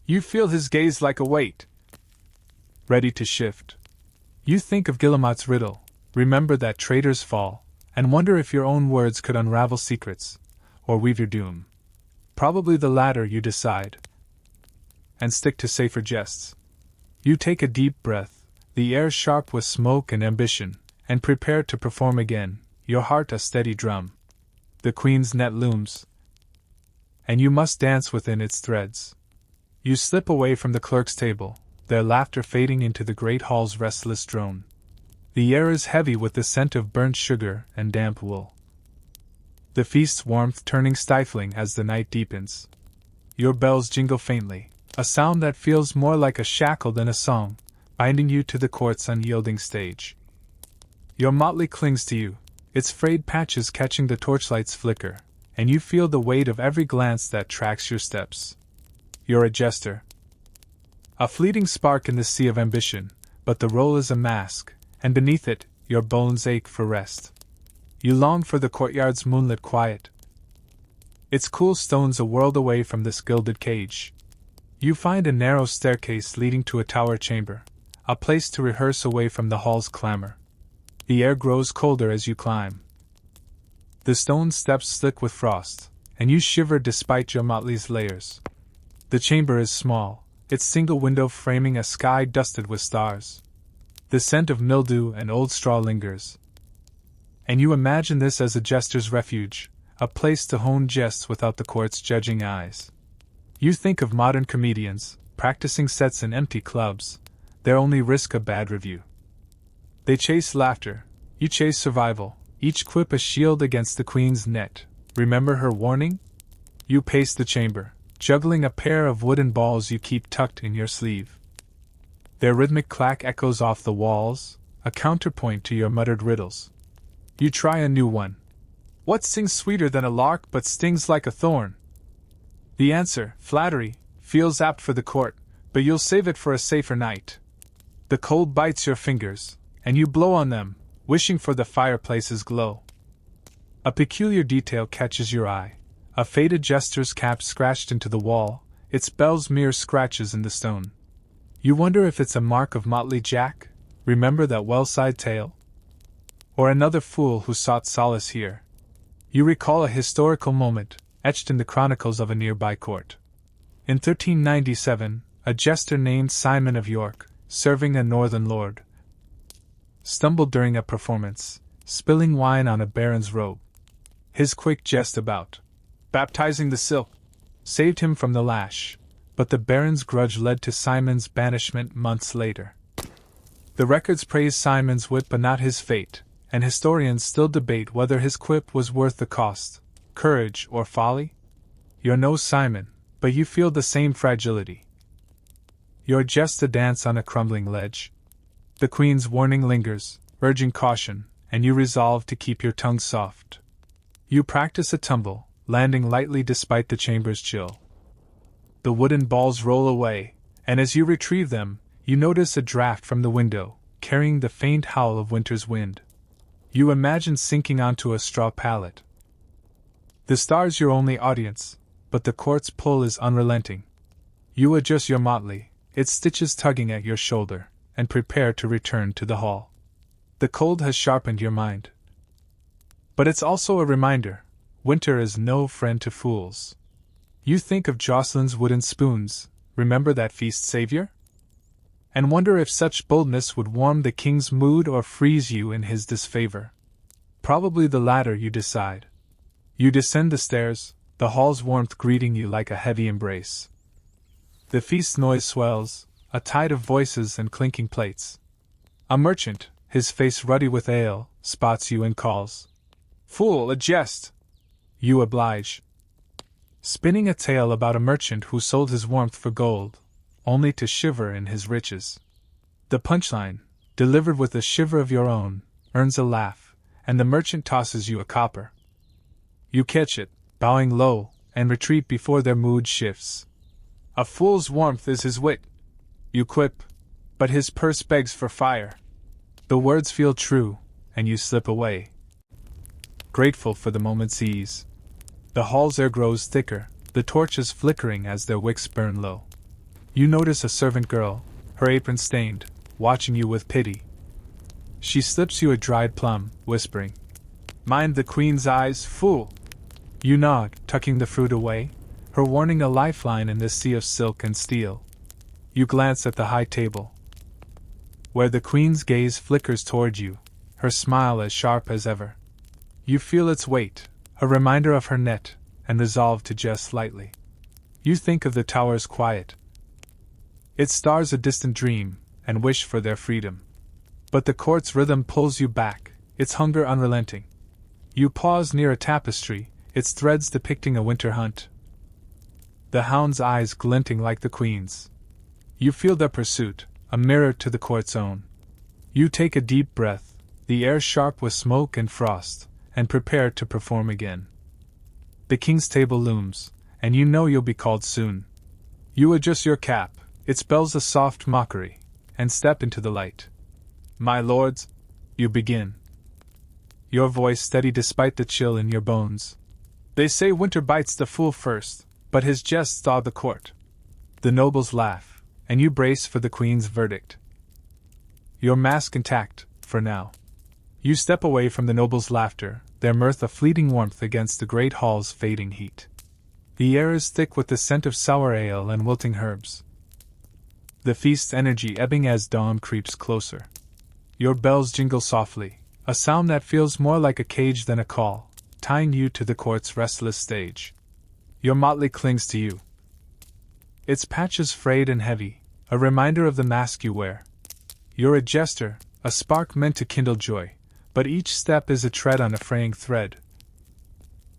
You feel his gaze like a weight, ready to shift. You think of Guillemot's riddle, remember that traitors fall, and wonder if your own words could unravel secrets, or weave your doom. Probably the latter, you decide, and stick to safer jests. You take a deep breath, the air sharp with smoke and ambition, and prepare to perform again, your heart a steady drum. The Queen's net looms, and you must dance within its threads. You slip away from the clerk's table, their laughter fading into the great hall's restless drone. The air is heavy with the scent of burnt sugar and damp wool, the feast's warmth turning stifling as the night deepens. Your bells jingle faintly, a sound that feels more like a shackle than a song, binding you to the court's unyielding stage. Your motley clings to you, its frayed patches catching the torchlight's flicker, and you feel the weight of every glance that tracks your steps. You're a jester, a fleeting spark in the sea of ambition, but the role is a mask, and beneath it, your bones ache for rest. You long for the courtyard's moonlit quiet, its cool stones a world away from this gilded cage. You find a narrow staircase leading to a tower chamber, a place to rehearse away from the hall's clamor. The air grows colder as you climb. The stone steps slick with frost, and you shiver despite your motley's layers. The chamber is small, its single window framing a sky dusted with stars. The scent of mildew and old straw lingers, and you imagine this as a jester's refuge, a place to hone jests without the court's judging eyes. You think of modern comedians, practicing sets in empty clubs, their only risk a bad review. They chase laughter, you chase survival, each quip a shield against the Queen's net. Remember her warning? You pace the chamber, juggling a pair of wooden balls you keep tucked in your sleeve. Their rhythmic clack echoes off the walls, a counterpoint to your muttered riddles. You try a new one. What sings sweeter than a lark but stings like a thorn? The answer, flattery, feels apt for the court, but you'll save it for a safer night. The cold bites your fingers, and you blow on them, wishing for the fireplace's glow. A peculiar detail catches your eye, a faded jester's cap scratched into the wall, its bells mere scratches in the stone. You wonder if it's a mark of Motley Jack, remember that well-side tale? Or another fool who sought solace here. You recall a historical moment, etched in the chronicles of a nearby court. In 1397, a jester named Simon of York, serving a northern lord, stumbled during a performance, spilling wine on a baron's robe. His quick jest about baptizing the silk saved him from the lash, but the baron's grudge led to Simon's banishment months later. The records praise Simon's wit but not his fate, and historians still debate whether his quip was worth the cost, courage or folly. You're no Simon, but you feel the same fragility. You're just a dance on a crumbling ledge. The Queen's warning lingers, urging caution, and you resolve to keep your tongue soft. You practice a tumble, landing lightly despite the chamber's chill. The wooden balls roll away, and as you retrieve them, you notice a draft from the window, carrying the faint howl of winter's wind. You imagine sinking onto a straw pallet. The star's your only audience, but the court's pull is unrelenting. You adjust your motley, its stitches tugging at your shoulder, and prepare to return to the hall. The cold has sharpened your mind. But it's also a reminder, winter is no friend to fools. You think of Jocelyn's wooden spoons, remember that feast's savior? And wonder if such boldness would warm the king's mood or freeze you in his disfavor. Probably the latter, you decide. You descend the stairs, the hall's warmth greeting you like a heavy embrace. The feast noise swells, a tide of voices and clinking plates. A merchant, his face ruddy with ale, spots you and calls. Fool, a jest! You oblige. Spinning a tale about a merchant who sold his warmth for gold, only to shiver in his riches. The punchline, delivered with a shiver of your own, earns a laugh, and the merchant tosses you a copper. You catch it, bowing low, and retreat before their mood shifts. A fool's warmth is his wit, you quip, but his purse begs for fire. The words feel true, and you slip away, grateful for the moment's ease. The hall's air grows thicker, the torches flickering as their wicks burn low. You notice a servant girl, her apron stained, watching you with pity. She slips you a dried plum, whispering, "Mind the queen's eyes, fool!" You nod, tucking the fruit away, her warning a lifeline in this sea of silk and steel. You glance at the high table, where the queen's gaze flickers toward you, her smile as sharp as ever. You feel its weight, a reminder of her net, and resolve to jest lightly. You think of the tower's quiet, its stars a distant dream, and wish for their freedom. But the court's rhythm pulls you back, its hunger unrelenting. You pause near a tapestry, its threads depicting a winter hunt, the hound's eyes glinting like the queen's. You feel their pursuit, a mirror to the court's own. You take a deep breath, the air sharp with smoke and frost, and prepare to perform again. The king's table looms, and you know you'll be called soon. You adjust your cap, it spells a soft mockery, and step into the light. "My lords," you begin, your voice steady despite the chill in your bones. "They say winter bites the fool first, but his jests thaw the court." The nobles laugh, and you brace for the queen's verdict. Your mask intact, for now. You step away from the nobles' laughter, their mirth a fleeting warmth against the great hall's fading heat. The air is thick with the scent of sour ale and wilting herbs, the feast's energy ebbing as dawn creeps closer. Your bells jingle softly, a sound that feels more like a cage than a call, tying you to the court's restless stage. Your motley clings to you, its patches frayed and heavy, a reminder of the mask you wear. You're a jester, a spark meant to kindle joy, but each step is a tread on a fraying thread.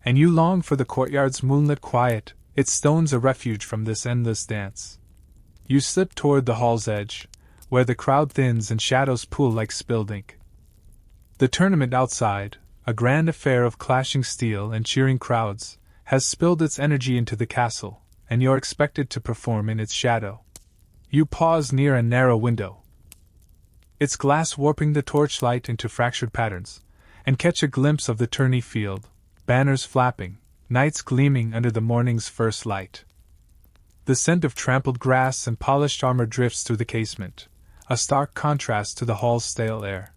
And you long for the courtyard's moonlit quiet, its stones a refuge from this endless dance. You slip toward the hall's edge, where the crowd thins and shadows pool like spilled ink. The tournament outside, a grand affair of clashing steel and cheering crowds, has spilled its energy into the castle, and you're expected to perform in its shadow. You pause near a narrow window, its glass warping the torchlight into fractured patterns, and catch a glimpse of the tourney field, banners flapping, knights gleaming under the morning's first light. The scent of trampled grass and polished armor drifts through the casement, a stark contrast to the hall's stale air.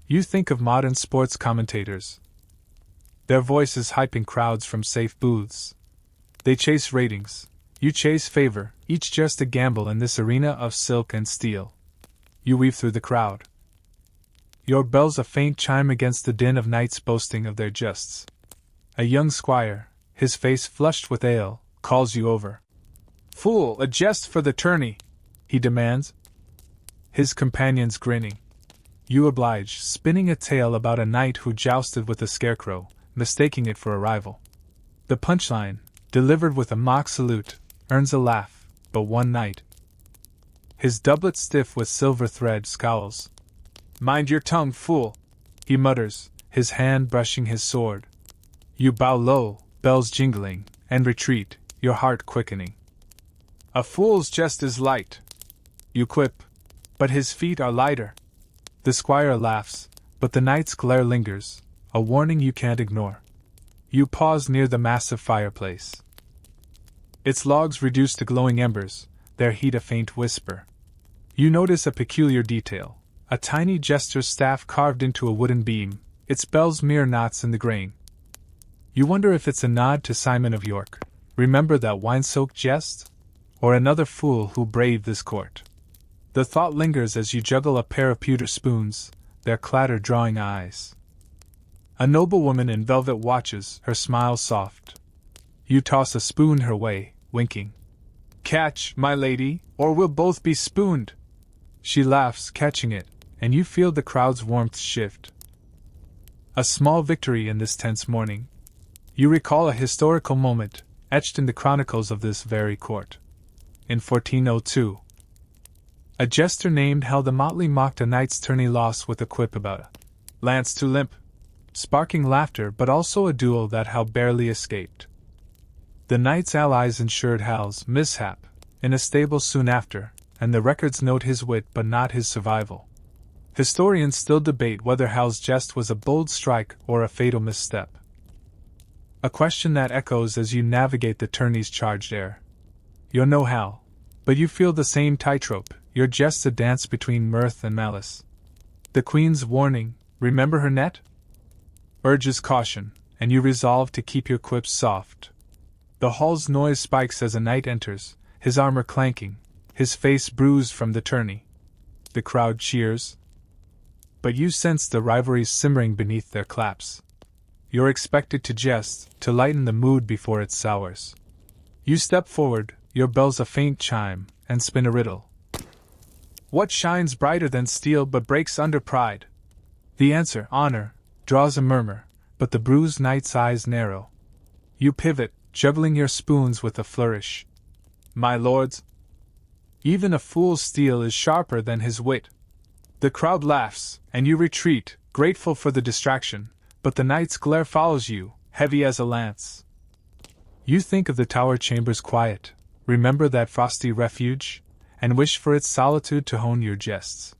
You think of modern sports commentators, their voices hyping crowds from safe booths. They chase ratings, you chase favor, each just a gamble in this arena of silk and steel. You weave through the crowd, your bells a faint chime against the din of knights boasting of their jests. A young squire, his face flushed with ale, calls you over. "Fool, a jest for the tourney," he demands, his companions grinning. You oblige, spinning a tale about a knight who jousted with a scarecrow, mistaking it for a rival. The punchline, delivered with a mock salute, earns a laugh, but one knight, his doublet stiff with silver thread, scowls. "Mind your tongue, fool," he mutters, his hand brushing his sword. You bow low, bells jingling, and retreat, your heart quickening. "A fool's jest is light," you quip, "but his feet are lighter." The squire laughs, but the knight's glare lingers, a warning you can't ignore. You pause near the massive fireplace, its logs reduced to glowing embers, their heat a faint whisper. You notice a peculiar detail, a tiny jester's staff carved into a wooden beam, its bells mere knots in the grain. You wonder if it's a nod to Simon of York, remember that wine-soaked jest? Or another fool who braved this court. The thought lingers as you juggle a pair of pewter spoons, their clatter drawing eyes. A noblewoman in velvet watches, her smile soft. You toss a spoon her way, winking. "Catch, my lady, or we'll both be spooned." She laughs, catching it, and you feel the crowd's warmth shift. A small victory in this tense morning. You recall a historical moment, etched in the chronicles of this very court. In 1402, a jester named Hell the Motley mocked a knight's tourney loss with a quip about a lance too limp, sparking laughter but also a duel that Hal barely escaped. The knight's allies ensured Hal's mishap in a stable soon after, and the records note his wit but not his survival. Historians still debate whether Hal's jest was a bold strike or a fatal misstep. A question that echoes as you navigate the tourney's charged air. You'll know Hal, But you feel the same tightrope, your jest a dance between mirth and malice. The queen's warning, remember her net? Urges caution, and you resolve to keep your quips soft. The hall's noise spikes as a knight enters, his armor clanking, his face bruised from the tourney. The crowd cheers, but you sense the rivalry simmering beneath their claps. You're expected to jest, to lighten the mood before it sours. You step forward, your bell's a faint chime, and spin a riddle. What shines brighter than steel but breaks under pride? The answer, honor, draws a murmur, but the bruised knight's eyes narrow. You pivot, juggling your spoons with a flourish. My lords, even a fool's steel is sharper than his wit. The crowd laughs, and you retreat, grateful for the distraction, but the knight's glare follows you, heavy as a lance. You think of the tower chamber's quiet, remember that frosty refuge, and wish for its solitude to hone your jests.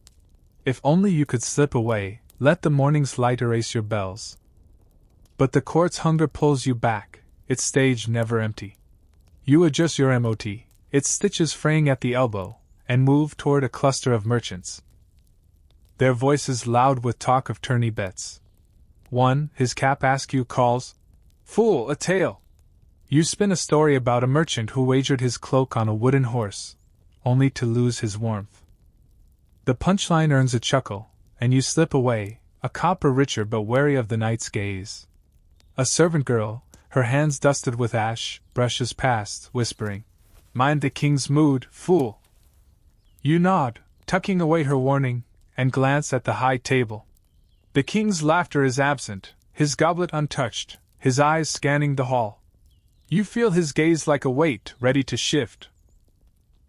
If only you could slip away, let the morning's light erase your bells. But the court's hunger pulls you back, its stage never empty. You adjust your MOT, its stitches fraying at the elbow, and move toward a cluster of merchants. Their voices loud with talk of tourney bets. One, his cap askew, calls, "Fool, a tale!" You spin a story about a merchant who wagered his cloak on a wooden horse, only to lose his warmth. The punchline earns a chuckle, and you slip away, a copper richer but wary of the knight's gaze. A servant girl, her hands dusted with ash, brushes past, whispering, "Mind the king's mood, fool!" You nod, tucking away her warning, and glance at the high table. The king's laughter is absent, his goblet untouched, his eyes scanning the hall. You feel his gaze like a weight, ready to shift.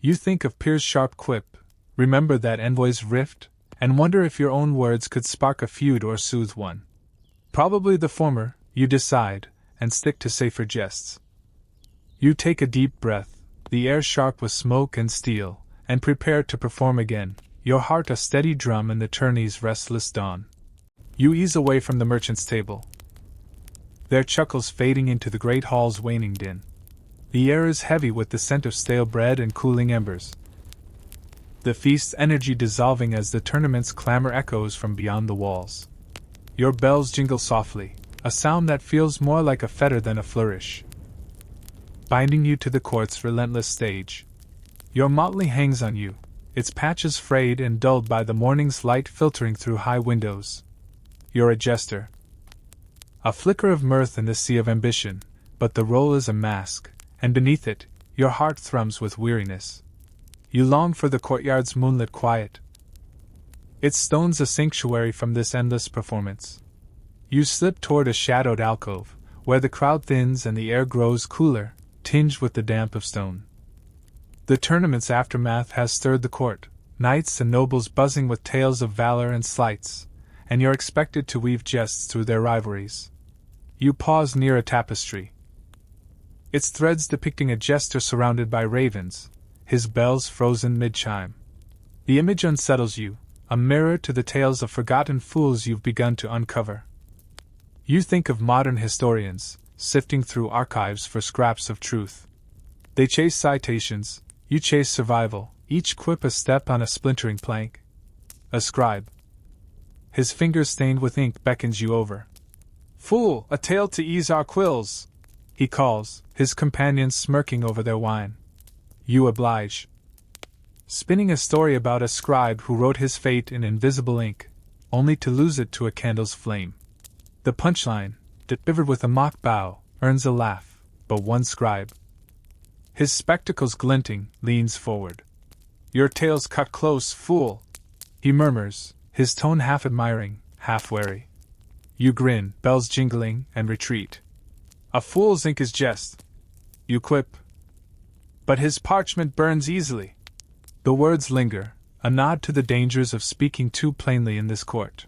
You think of Pierre's sharp quip, remember that envoy's rift, and wonder if your own words could spark a feud or soothe one. Probably the former, you decide, and stick to safer jests. You take a deep breath, the air sharp with smoke and steel, and prepare to perform again, your heart a steady drum in the tourney's restless dawn. You ease away from the merchant's table, their chuckles fading into the great hall's waning din. The air is heavy with the scent of stale bread and cooling embers, the feast's energy dissolving as the tournament's clamor echoes from beyond the walls. Your bells jingle softly, a sound that feels more like a fetter than a flourish, binding you to the court's relentless stage. Your motley hangs on you, its patches frayed and dulled by the morning's light filtering through high windows. You're a jester, a flicker of mirth in the sea of ambition, but the role is a mask, and beneath it, your heart thrums with weariness. You long for the courtyard's moonlit quiet. It stones a sanctuary from this endless performance. You slip toward a shadowed alcove, where the crowd thins and the air grows cooler, tinged with the damp of stone. The tournament's aftermath has stirred the court, knights and nobles buzzing with tales of valor and slights, and you're expected to weave jests through their rivalries. You pause near a tapestry, its threads depicting a jester surrounded by ravens, his bells frozen mid-chime. The image unsettles you, a mirror to the tales of forgotten fools you've begun to uncover. You think of modern historians, sifting through archives for scraps of truth. They chase citations, you chase survival, each quip a step on a splintering plank. A scribe, his fingers stained with ink, beckons you over. "Fool, a tale to ease our quills," he calls, his companions smirking over their wine. You oblige, spinning a story about a scribe who wrote his fate in invisible ink, only to lose it to a candle's flame. The punchline, delivered with a mock bow, earns a laugh, but one scribe, his spectacles glinting, leans forward. "Your tale's cut close, fool," he murmurs, his tone half admiring, half wary. You grin, bells jingling, and retreat. "A fool's ink is jest," you quip. But his parchment burns easily. The words linger, a nod to the dangers of speaking too plainly in this court.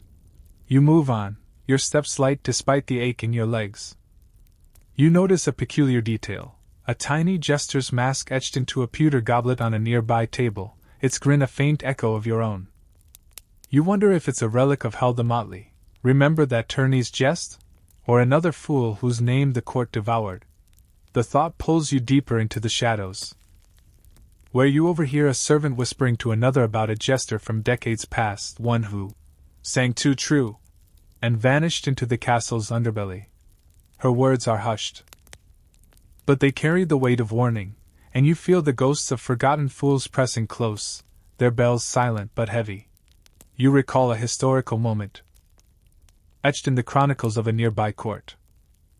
You move on, your steps light despite the ache in your legs. You notice a peculiar detail, a tiny jester's mask etched into a pewter goblet on a nearby table, its grin a faint echo of your own. You wonder if it's a relic of Hal the Motley, remember that tourney's jest? Or another fool whose name the court devoured. The thought pulls you deeper into the shadows. where you overhear a servant whispering to another about a jester from decades past, one who sang too true and vanished into the castle's underbelly. Her words are hushed, but they carry the weight of warning, and you feel the ghosts of forgotten fools pressing close, their bells silent but heavy. You recall a historical moment, etched in the chronicles of a nearby court.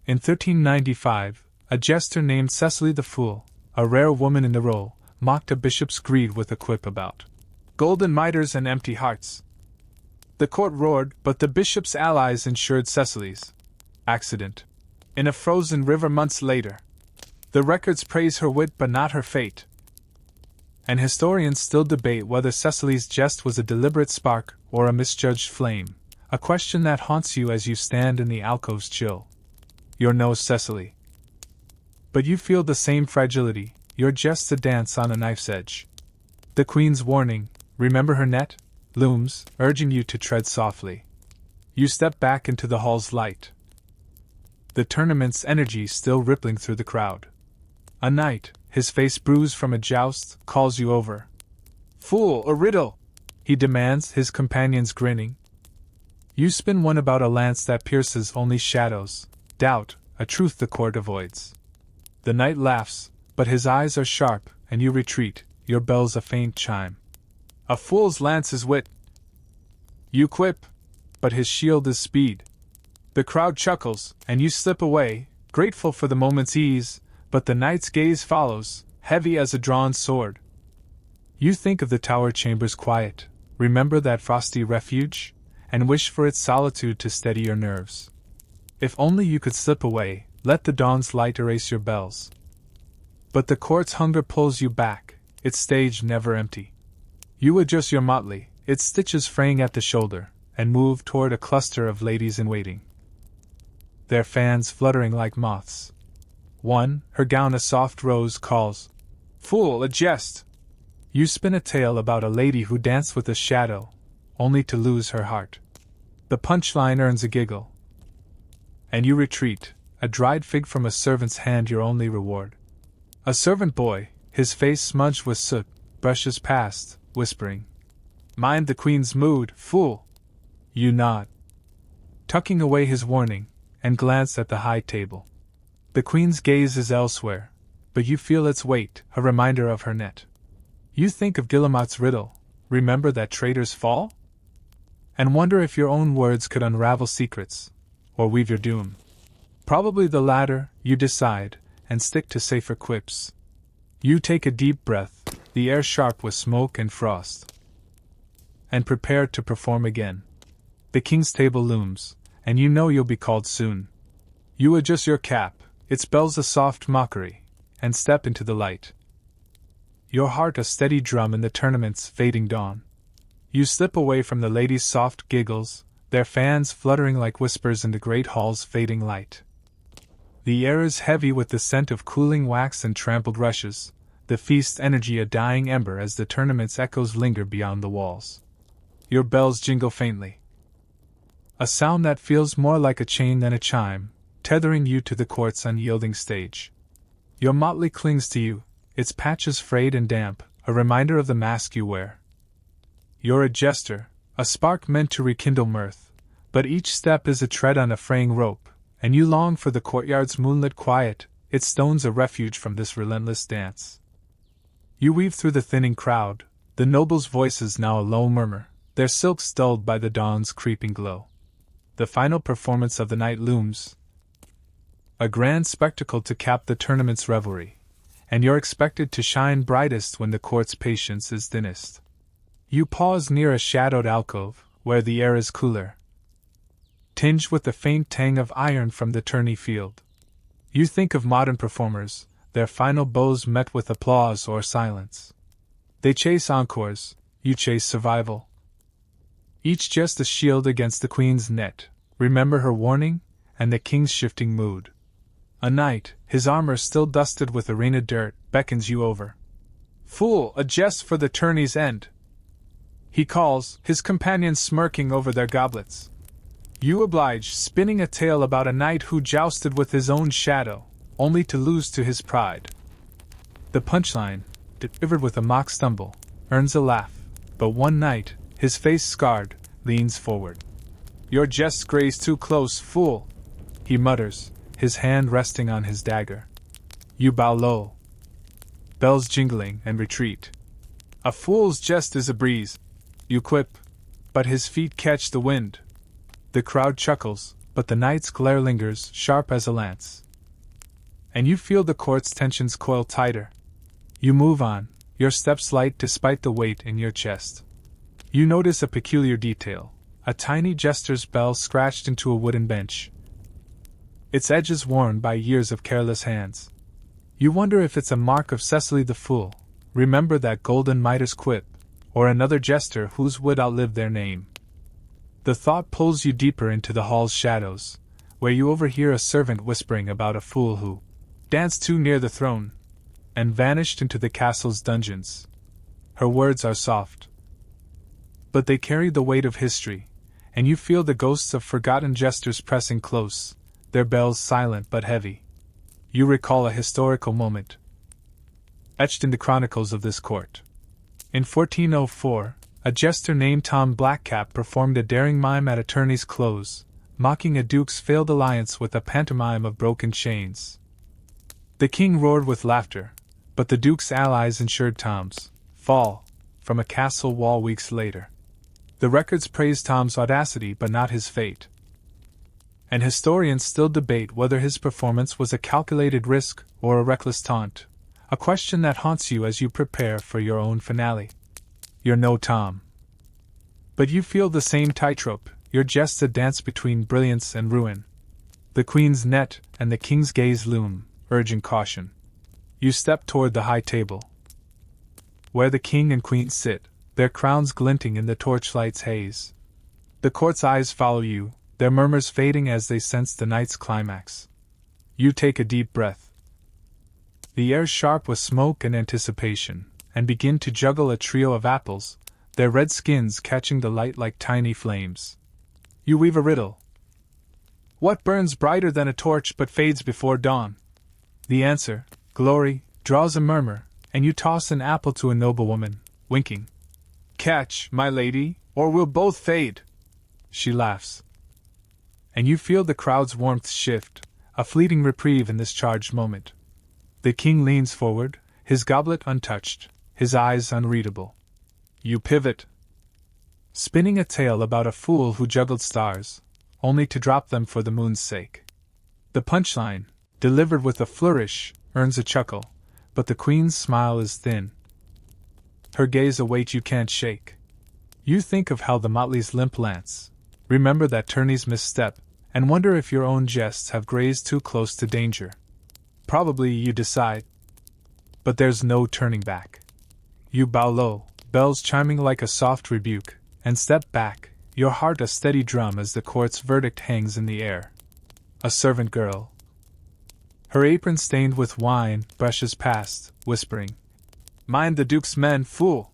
In 1395, a jester named Cecily the Fool, a rare woman in the role, mocked a bishop's greed with a quip about golden mitres and empty hearts. The court roared, but the bishop's allies ensured Cecily's accident in a frozen river months later. The records praise her wit but not her fate, and historians still debate whether Cecily's jest was a deliberate spark or a misjudged flame, a question that haunts you as you stand in the alcove's chill. You're no Cecily, but you feel the same fragility, your jest a dance on a knife's edge. The queen's warning, remember her net, looms, urging you to tread softly. You step back into the hall's light, the tournament's energy still rippling through the crowd. A knight, his face bruised from a joust, calls you over. Fool, a riddle! He demands, his companions grinning. You spin one about a lance that pierces only shadows, doubt, a truth the court avoids. The knight laughs, but his eyes are sharp, and you retreat, your bells a faint chime. A fool's lance is wit, you quip, but his shield is speed. The crowd chuckles, and you slip away, grateful for the moment's ease, but the knight's gaze follows, heavy as a drawn sword. You think of the tower chamber's quiet, remember that frosty refuge, and wish for its solitude to steady your nerves. If only you could slip away, let the dawn's light erase your bells. But the court's hunger pulls you back, its stage never empty. You adjust your motley, its stitches fraying at the shoulder, and move toward a cluster of ladies in waiting, their fans fluttering like moths. One, her gown a soft rose, calls, "Fool, a jest!" You spin a tale about a lady who danced with a shadow, only to lose her heart. The punchline earns a giggle, and you retreat, a dried fig from a servant's hand your only reward. A servant boy, his face smudged with soot, brushes past, whispering, "Mind the queen's mood, fool!" You nod, tucking away his warning, and glance at the high table. The queen's gaze is elsewhere, but you feel its weight, a reminder of her net. You think of Guillemot's riddle, remember that traitors fall? And wonder if your own words could unravel secrets, or weave your doom. Probably the latter, you decide, and stick to safer quips. You take a deep breath, the air sharp with smoke and frost, and prepare to perform again. The king's table looms, and you know you'll be called soon. You adjust your cap, its bells a soft mockery, and step into the light, your heart a steady drum in the tournament's fading dawn. You slip away from the ladies' soft giggles, their fans fluttering like whispers in the great hall's fading light. The air is heavy with the scent of cooling wax and trampled rushes, the feast's energy a dying ember as the tournament's echoes linger beyond the walls. Your bells jingle faintly, a sound that feels more like a chain than a chime, tethering you to the court's unyielding stage. Your motley clings to you, its patches frayed and damp, a reminder of the mask you wear. You're a jester, a spark meant to rekindle mirth, but each step is a tread on a fraying rope, and you long for the courtyard's moonlit quiet, its stones a refuge from this relentless dance. You weave through the thinning crowd, the nobles' voices now a low murmur, their silks dulled by the dawn's creeping glow. The final performance of the night looms, a grand spectacle to cap the tournament's revelry, and you're expected to shine brightest when the court's patience is thinnest. You pause near a shadowed alcove, where the air is cooler, tinged with the faint tang of iron from the tourney field. You think of modern performers, their final bows met with applause or silence. They chase encores, you chase survival. Each just a shield against the queen's net, remember her warning, and the king's shifting mood. A knight, his armor still dusted with arena dirt, beckons you over. "Fool, a jest for the tourney's end!" he calls, his companions smirking over their goblets. You oblige, spinning a tale about a knight who jousted with his own shadow, only to lose to his pride. The punchline, delivered with a mock stumble, earns a laugh, but one knight, his face scarred, leans forward. "Your jest graze too close, fool!" he mutters, his hand resting on his dagger. You bow low. Bells jingling and retreat. "A fool's jest is a breeze," you quip, but his feet catch the wind. The crowd chuckles, but the knight's glare lingers, sharp as a lance. And you feel the court's tensions coil tighter. You move on, your steps light despite the weight in your chest. You notice a peculiar detail, a tiny jester's bell scratched into a wooden bench. Its edges worn by years of careless hands. You wonder if it's a mark of Cecily the Fool, remember that golden mitre quip, or another jester whose would outlive their name. The thought pulls you deeper into the hall's shadows, where you overhear a servant whispering about a fool who danced too near the throne, and vanished into the castle's dungeons. Her words are soft, but they carry the weight of history, and you feel the ghosts of forgotten jesters pressing close, their bells silent but heavy. You recall a historical moment, etched in the chronicles of this court. In 1404, a jester named Tom Blackcap performed a daring mime at a tourney's close, mocking a duke's failed alliance with a pantomime of broken chains. The king roared with laughter, but the duke's allies ensured Tom's fall from a castle wall weeks later. The records praise Tom's audacity but not his fate. And historians still debate whether his performance was a calculated risk or a reckless taunt, a question that haunts you as you prepare for your own finale. You're no Tom, but you feel the same tightrope, your jest a dance between brilliance and ruin. The queen's net and the king's gaze loom, urging caution. You step toward the high table, where the king and queen sit, their crowns glinting in the torchlight's haze. The court's eyes follow you, their murmurs fading as they sense the night's climax. You take a deep breath, the air sharp with smoke and anticipation, and begin to juggle a trio of apples, their red skins catching the light like tiny flames. You weave a riddle. What burns brighter than a torch but fades before dawn? The answer, glory, draws a murmur, and you toss an apple to a noblewoman, winking. Catch, my lady, or we'll both fade. She laughs. And you feel the crowd's warmth shift, a fleeting reprieve in this charged moment. The king leans forward, his goblet untouched, his eyes unreadable. You pivot, spinning a tale about a fool who juggled stars, only to drop them for the moon's sake. The punchline, delivered with a flourish, earns a chuckle, but the queen's smile is thin. Her gaze a weight you can't shake. You think of how the motley's limp lance, remember that tourney's misstep, and wonder if your own jests have grazed too close to danger. Probably you decide, but there's no turning back. You bow low, bells chiming like a soft rebuke, and step back, your heart a steady drum as the court's verdict hangs in the air. A servant girl, her apron stained with wine, brushes past, whispering, "Mind the duke's men, fool!"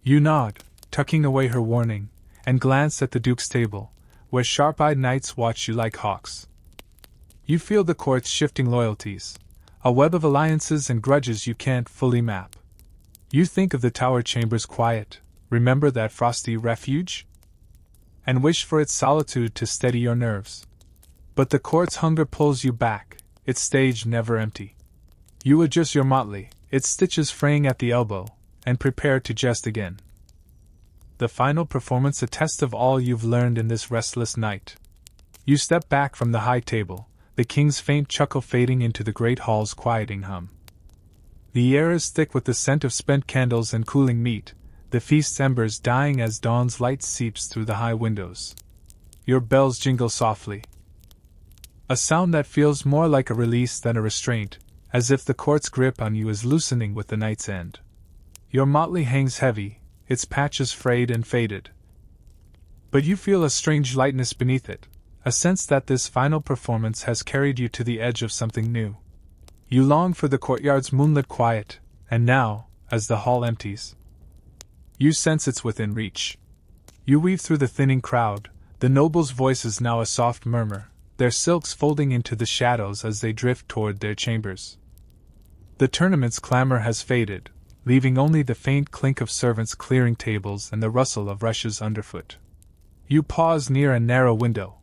You nod, tucking away her warning, and glance at the duke's table, where sharp-eyed knights watch you like hawks. You feel the court's shifting loyalties, a web of alliances and grudges you can't fully map. You think of the tower chamber's quiet, remember that frosty refuge? And wish for its solitude to steady your nerves. But the court's hunger pulls you back, its stage never empty. You adjust your motley, its stitches fraying at the elbow, and prepare to jest again. The final performance a test of all you've learned in this restless night. You step back from the high table, the king's faint chuckle fading into the great hall's quieting hum. The air is thick with the scent of spent candles and cooling meat, the feast's embers dying as dawn's light seeps through the high windows. Your bells jingle softly, a sound that feels more like a release than a restraint, as if the court's grip on you is loosening with the night's end. Your motley hangs heavy, its patches frayed and faded. But you feel a strange lightness beneath it, a sense that this final performance has carried you to the edge of something new. You long for the courtyard's moonlit quiet, and now, as the hall empties, you sense it's within reach. You weave through the thinning crowd, the nobles' voices now a soft murmur, their silks folding into the shadows as they drift toward their chambers. The tournament's clamor has faded, leaving only the faint clink of servants clearing tables and the rustle of rushes underfoot. You pause near a narrow window,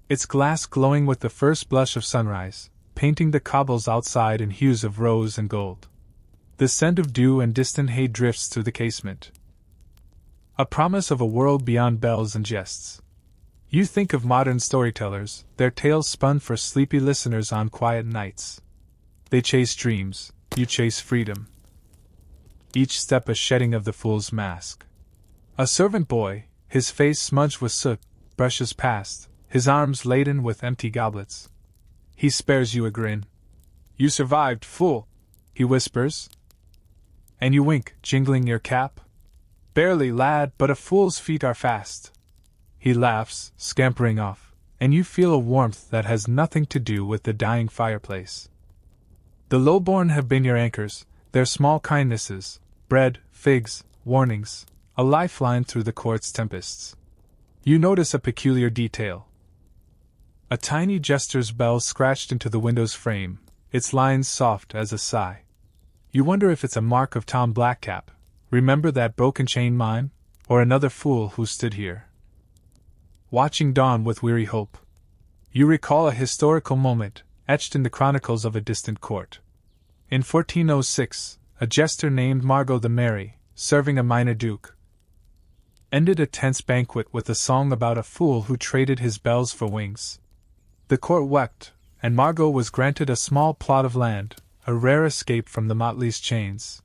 its glass glowing with the first blush of sunrise, painting the cobbles outside in hues of rose and gold. The scent of dew and distant hay drifts through the casement, a promise of a world beyond bells and jests. You think of modern storytellers, their tales spun for sleepy listeners on quiet nights. They chase dreams, you chase freedom. Each step a shedding of the fool's mask. A servant boy, his face smudged with soot, brushes past, his arms laden with empty goblets. He spares you a grin. "You survived, fool," he whispers. And you wink, jingling your cap. "Barely, lad, but a fool's feet are fast." He laughs, scampering off, and you feel a warmth that has nothing to do with the dying fireplace. The lowborn have been your anchors, their small kindnesses, bread, figs, warnings, a lifeline through the court's tempests. You notice a peculiar detail. A tiny jester's bell scratched into the window's frame, its lines soft as a sigh. You wonder if it's a mark of Tom Blackcap, remember that broken chain mine, or another fool who stood here, watching dawn with weary hope. You recall a historical moment, etched in the chronicles of a distant court. In 1406, a jester named Margot the Merry, serving a minor duke, ended a tense banquet with a song about a fool who traded his bells for wings. The court wept, and Margot was granted a small plot of land, a rare escape from the motley's chains.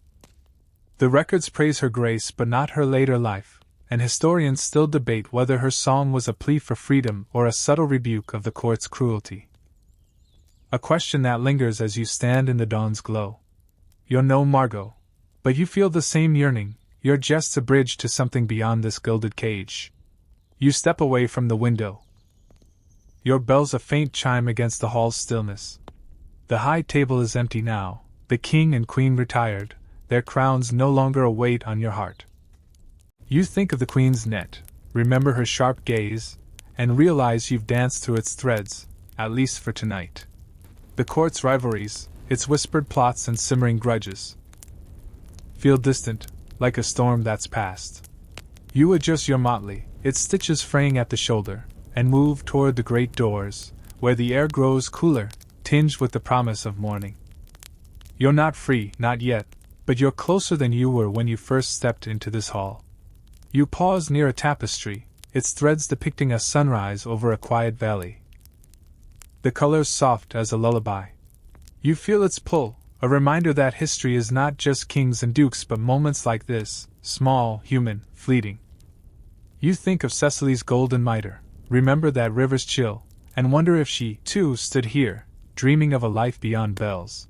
The records praise her grace but not her later life, and historians still debate whether her song was a plea for freedom or a subtle rebuke of the court's cruelty. A question that lingers as you stand in the dawn's glow. You're no Margot, but you feel the same yearning, you're just a bridge to something beyond this gilded cage. You step away from the window. Your bell's a faint chime against the hall's stillness. The high table is empty now, the king and queen retired, their crowns no longer a weight on your heart. You think of the queen's net, remember her sharp gaze, and realize you've danced through its threads, at least for tonight. The court's rivalries, its whispered plots and simmering grudges, feel distant, like a storm that's past. You adjust your motley, its stitches fraying at the shoulder, and move toward the great doors, where the air grows cooler, tinged with the promise of morning. You're not free, not yet, but you're closer than you were when you first stepped into this hall. You pause near a tapestry, its threads depicting a sunrise over a quiet valley. The colors soft as a lullaby. You feel its pull, a reminder that history is not just kings and dukes but moments like this, small, human, fleeting. You think of Cecily's golden mitre, remember that river's chill, and wonder if she, too, stood here, dreaming of a life beyond bells.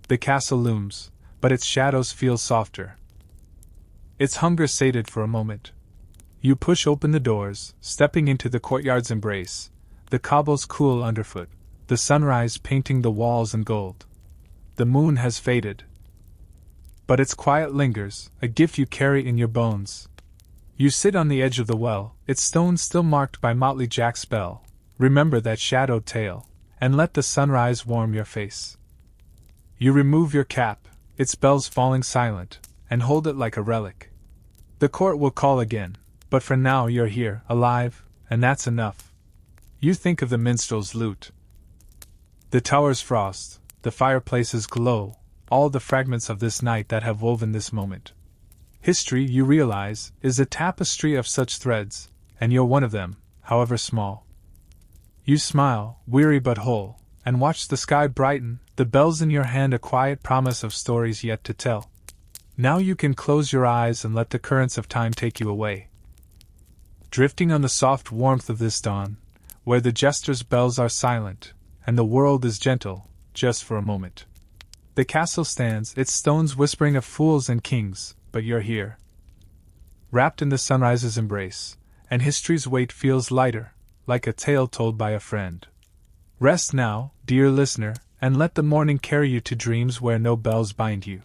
The castle looms, but its shadows feel softer. Its hunger sated for a moment. You push open the doors, stepping into the courtyard's embrace, the cobbles cool underfoot, the sunrise painting the walls in gold. The moon has faded, but its quiet lingers, a gift you carry in your bones. You sit on the edge of the well, its stones still marked by Motley Jack's bell. Remember that shadowed tale, and let the sunrise warm your face. You remove your cap, its bells falling silent, and hold it like a relic. The court will call again, but for now you're here, alive, and that's enough. You think of the minstrel's lute, the tower's frost, the fireplace's glow, all the fragments of this night that have woven this moment. History, you realize, is a tapestry of such threads, and you're one of them, however small. You smile, weary but whole, and watch the sky brighten, the bells in your hand a quiet promise of stories yet to tell. Now you can close your eyes and let the currents of time take you away. Drifting on the soft warmth of this dawn, where the jester's bells are silent, and the world is gentle, just for a moment. The castle stands, its stones whispering of fools and kings, but you're here, wrapped in the sunrise's embrace, and history's weight feels lighter, like a tale told by a friend. Rest now, dear listener, and let the morning carry you to dreams where no bells bind you.